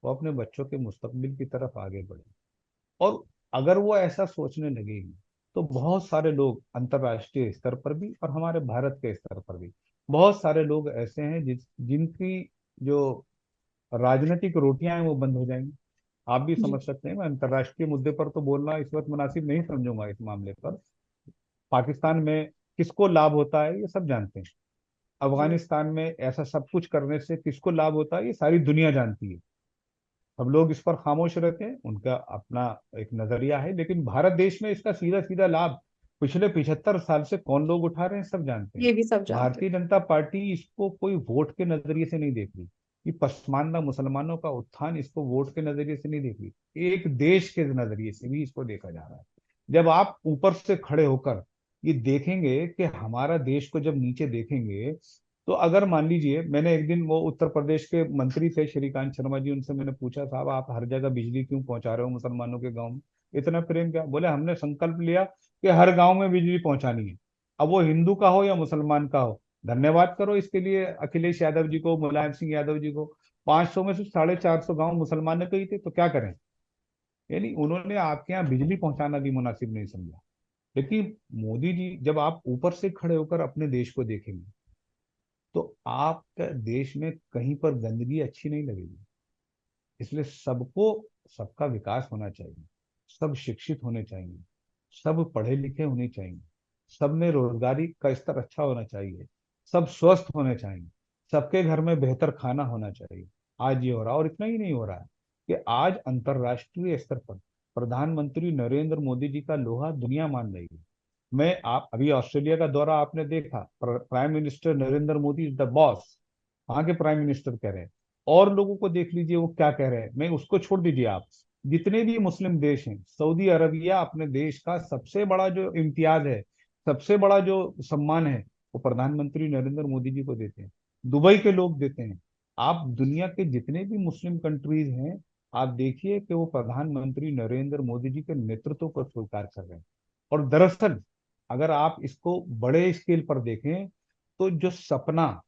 वो अपने बच्चों के मुस्तकबिल की तरफ आगे बढ़े। और अगर वो ऐसा सोचने लगेगी तो बहुत सारे लोग अंतर्राष्ट्रीय स्तर पर भी और हमारे भारत के स्तर पर भी बहुत सारे लोग ऐसे हैं जिनकी जो राजनीतिक रोटियां हैं वो बंद हो जाएंगी। आप भी जी। समझ सकते हैं, मैं अंतर्राष्ट्रीय मुद्दे पर तो बोलना इस वक्त मुनासिब नहीं समझूंगा इस मामले पर। पाकिस्तान में किसको लाभ होता है ये सब जानते हैं। जी। अफगानिस्तान में ऐसा सब कुछ करने से किसको लाभ होता है ये सारी दुनिया जानती है। अब लोग इस पर खामोश रहते हैं, उनका अपना एक नजरिया है, लेकिन भारत देश में इसका सीधा सीधा लाभ पिछले 75 साल से कौन लोग उठा रहे हैं सब जानते हैं। ये भी सब जानते भारतीय जनता पार्टी इसको कोई वोट के नजरिए से नहीं देख रही, कि पसमानदा मुसलमानों का उत्थान इसको वोट के नजरिए से नहीं देख रही, एक देश के नजरिए से भी इसको देखा जा रहा है। जब आप ऊपर से खड़े होकर ये देखेंगे कि हमारा देश को जब नीचे देखेंगे, तो अगर मान लीजिए, मैंने एक दिन, वो उत्तर प्रदेश के मंत्री थे श्रीकांत शर्मा जी, उनसे मैंने पूछा, साहब आप हर जगह बिजली क्यों पहुंचा रहे हो मुसलमानों के गांव में, इतना प्रेम क्या? बोले हमने संकल्प लिया कि हर गांव में बिजली पहुंचानी है। अब वो हिंदू का हो या मुसलमान का हो, धन्यवाद करो इसके लिए अखिलेश यादव जी को, मुलायम सिंह यादव जी को, 500 में से 450 गांव मुसलमानों के ही थे, तो क्या करें। यानी उन्होंने आपके यहाँ बिजली पहुंचाना भी मुनासिब नहीं समझा। लेकिन मोदी जी, जब आप ऊपर से खड़े होकर अपने देश को देखेंगे तो आपका देश में कहीं पर गंदगी अच्छी नहीं लगेगी। इसलिए सबको, सबका विकास होना चाहिए, सब शिक्षित होने चाहिए, सब पढ़े लिखे होने चाहिए, सब में रोजगारी का स्तर अच्छा होना चाहिए, सब स्वस्थ होने चाहिए, सबके घर में बेहतर खाना होना चाहिए। आज ये हो रहा है। और इतना ही नहीं हो रहा है कि आज अंतर्राष्ट्रीय स्तर पर प्रधानमंत्री नरेंद्र मोदी जी का लोहा दुनिया मान रही है। मैं आप अभी ऑस्ट्रेलिया का दौरा आपने देखा, prime minister Narendra Modi is the boss, वहां के प्राइम मिनिस्टर कह रहे हैं। और लोगों को देख लीजिए वो क्या कह रहे हैं। मैं उसको छोड़ दीजिए, आप जितने भी मुस्लिम देश हैं, सऊदी अरबिया अपने देश का सबसे बड़ा जो इम्तियाज है, सबसे बड़ा जो सम्मान है, वो प्रधानमंत्री नरेंद्र मोदी जी को देते हैं। दुबई के लोग देते हैं। आप दुनिया के जितने भी मुस्लिम कंट्रीज हैं, आप देखिए कि वो प्रधानमंत्री नरेंद्र मोदी जी के नेतृत्व को स्वीकार कर रहे हैं। और दरअसल अगर आप इसको बड़े स्केल पर देखें, तो जो सपना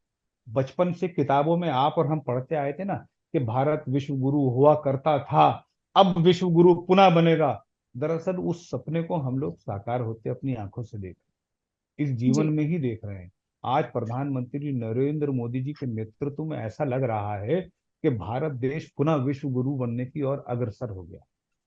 बचपन से किताबों में आप और हम पढ़ते आए थे ना, कि भारत विश्व गुरु हुआ करता था, अब विश्व गुरु पुनः बनेगा, दरअसल उस सपने को हम लोग साकार होते अपनी आंखों से देख, इस जीवन जी, में ही देख रहे हैं। आज प्रधानमंत्री नरेंद्र मोदी जी के नेतृत्व में ऐसा लग रहा है कि भारत देश पुनः विश्व गुरु बनने की ओर अग्रसर हो गया।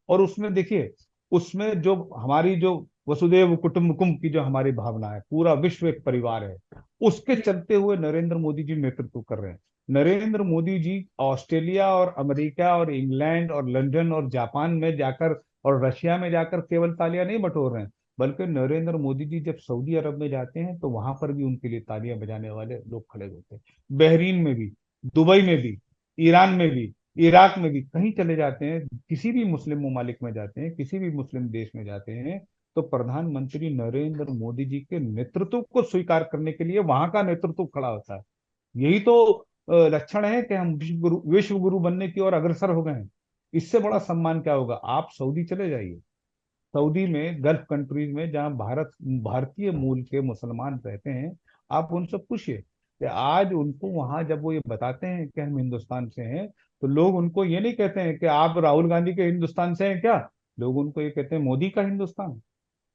और उसमें देखिए, उसमें जो हमारी जो वसुदेव कुटुंबकम की जो हमारी भावना है, पूरा विश्व एक परिवार है, उसके जी, चलते हुए नरेंद्र मोदी जी नेतृत्व कर रहे हैं। नरेंद्र मोदी जी ऑस्ट्रेलिया और अमेरिका और इंग्लैंड और लंदन और जापान में जाकर और रशिया में जाकर केवल तालियां नहीं बटोर रहे हैं, बल्कि नरेंद्र मोदी जी जब सऊदी अरब में जाते हैं तो वहां पर भी उनके लिए तालियां बजाने वाले लोग खड़े होते हैं। बहरीन में भी, दुबई में भी, ईरान में भी, इराक में भी, कहीं चले जाते हैं, किसी भी मुस्लिम ममालिक में जाते हैं, किसी भी मुस्लिम देश में जाते हैं, तो प्रधानमंत्री नरेंद्र मोदी जी के नेतृत्व को स्वीकार करने के लिए वहां का नेतृत्व खड़ा होता है। यही तो लक्षण है कि हम विश्व गुरु बनने की ओर अग्रसर हो गए हैं। इससे बड़ा सम्मान क्या होगा। आप सऊदी चले जाइए, सऊदी में, गल्फ कंट्रीज में जहां भारतीय मूल के मुसलमान रहते हैं, आप उनसे पूछिए कि आज उनको वहां जब वो ये बताते हैं कि हम हिंदुस्तान से हैं, तो लोग उनको ये नहीं कहते हैं कि आप राहुल गांधी के हिंदुस्तान से हैं क्या। लोग उनको ये कहते हैं मोदी का हिंदुस्तान,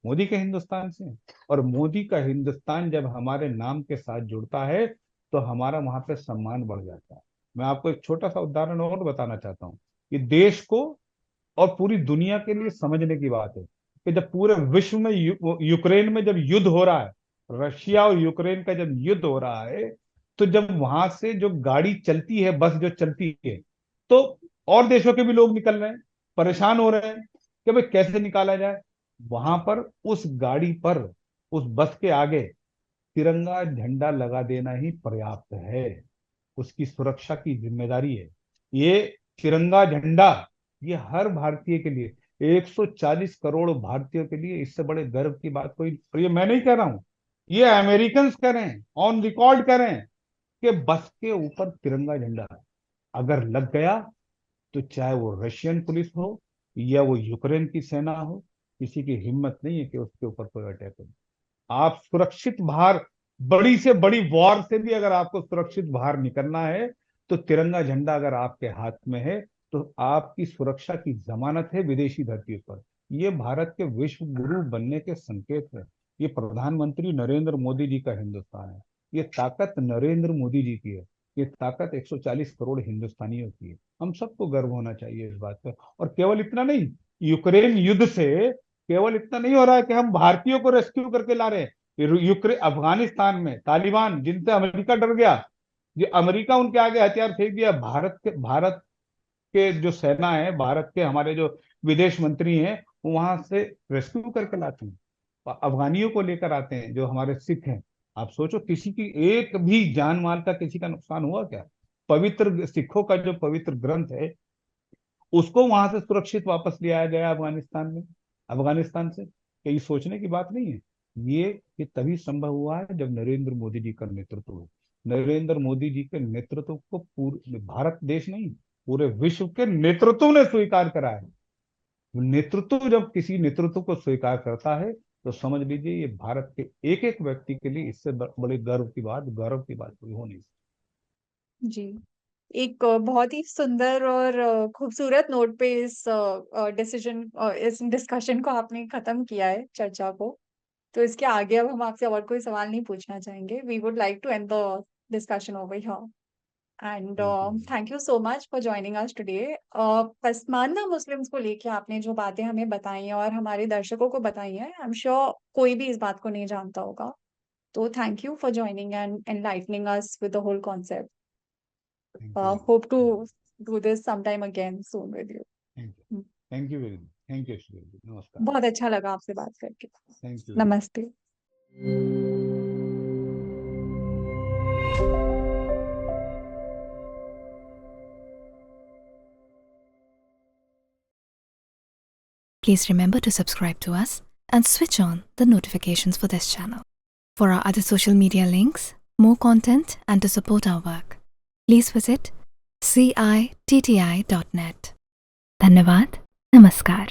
मोदी के हिंदुस्तान से हैं। और मोदी का हिंदुस्तान जब हमारे नाम के साथ जुड़ता है तो हमारा वहां पे सम्मान बढ़ जाता है। मैं आपको एक छोटा सा उदाहरण और बताना चाहता हूँ। ये देश को और पूरी दुनिया के लिए समझने की बात है कि जब पूरे विश्व में यूक्रेन में जब युद्ध हो रहा है, रशिया और यूक्रेन का जब युद्ध हो रहा है, तो जब वहां से जो गाड़ी चलती है, बस जो चलती है, तो और देशों के भी लोग निकल रहे हैं, परेशान हो रहे हैं कि भाई कैसे निकाला जाए। वहां पर उस गाड़ी पर, उस बस के आगे तिरंगा झंडा लगा देना ही पर्याप्त है। उसकी सुरक्षा की जिम्मेदारी है। ये तिरंगा झंडा, ये हर भारतीय के लिए, 140 करोड़ भारतीयों के लिए इससे बड़े गर्व की बात कोई, और ये मैं नहीं कह रहा हूं, ये अमेरिकन कह रहे हैं, ऑन रिकॉर्ड कह रहे हैं कि बस के ऊपर तिरंगा झंडा अगर लग गया, तो चाहे वो रशियन पुलिस हो या वो यूक्रेन की सेना हो, किसी की हिम्मत नहीं है कि उसके ऊपर कोई अटैक हो। आप सुरक्षित बाहर, बड़ी से बड़ी वॉर से भी अगर आपको सुरक्षित बाहर निकलना है, तो तिरंगा झंडा अगर आपके हाथ में है, तो आपकी सुरक्षा की जमानत है विदेशी धरती पर। ये भारत के विश्व गुरु बनने के संकेत है। ये प्रधानमंत्री नरेंद्र मोदी जी का हिंदुस्तान है। ये ताकत नरेंद्र मोदी जी की है। ये ताकत 140 करोड़ हिंदुस्तानियों की है। हम सबको गर्व होना चाहिए इस बात पर। और केवल इतना नहीं, यूक्रेन युद्ध से केवल इतना नहीं हो रहा है कि हम भारतीयों को रेस्क्यू करके ला रहे हैं। यूक्रेन, अफगानिस्तान में तालिबान जिनसे अमेरिका डर गया, ये अमेरिका उनके आगे हथियार फेंक दिया, भारत के जो सेना है, भारत के हमारे जो विदेश मंत्री हैं, वो वहां से रेस्क्यू करके लाते हैं, अफगानियों को लेकर आते हैं जो हमारे सिख हैं। आप सोचो, किसी की एक भी जान माल का किसी का नुकसान हुआ क्या। पवित्र सिखों का जो पवित्र ग्रंथ है, उसको वहां से सुरक्षित वापस ले आया गया अफगानिस्तान में, अफगानिस्तान से। कि ये सोचने की बात नहीं है। ये तभी संभव हुआ है जब नरेंद्र मोदी जी का नेतृत्व हो। नरेंद्र मोदी जी के नेतृत्व को पूरे भारत देश नहीं, पूरे विश्व के नेतृत्व ने स्वीकार करा है। नेतृत्व जब किसी नेतृत्व को स्वीकार करता है, तो समझ लीजिए ये भारत के एक एक व्यक्ति के लिए इससे बड़े गर्व की बात कोई हो नहीं सकती। जी। एक बहुत ही सुंदर और खूबसूरत नोट पे इस इस डिस्कशन को आपने खत्म किया है, चर्चा को। तो इसके आगे अब हम आपसे और कोई सवाल नहीं पूछना चाहेंगे। We would like to end the discussion over here. And thank you. Thank you so much for joining us today. Pasmanda Muslims को लेके आपने जो बातें हमें बताई हैं और हमारे दर्शकों को बताई हैं, आई एम श्योर कोई भी इस बात को नहीं जानता होगा। तो thank you for joining and enlightening us with the whole concept. Thank you very Hope much. to do this sometime again soon with you. Thank you. Hmm. Thank you very much. Thank you Sridevi ji, नमस्कार। बहुत अच्छा लगा आपसे बात करके। Thank you very much. नमस्ते। Please remember to subscribe to us and switch on the notifications for this channel. For our other social media links, more content, and to support our work, please visit citti.net. Dhanyavad. Namaskar.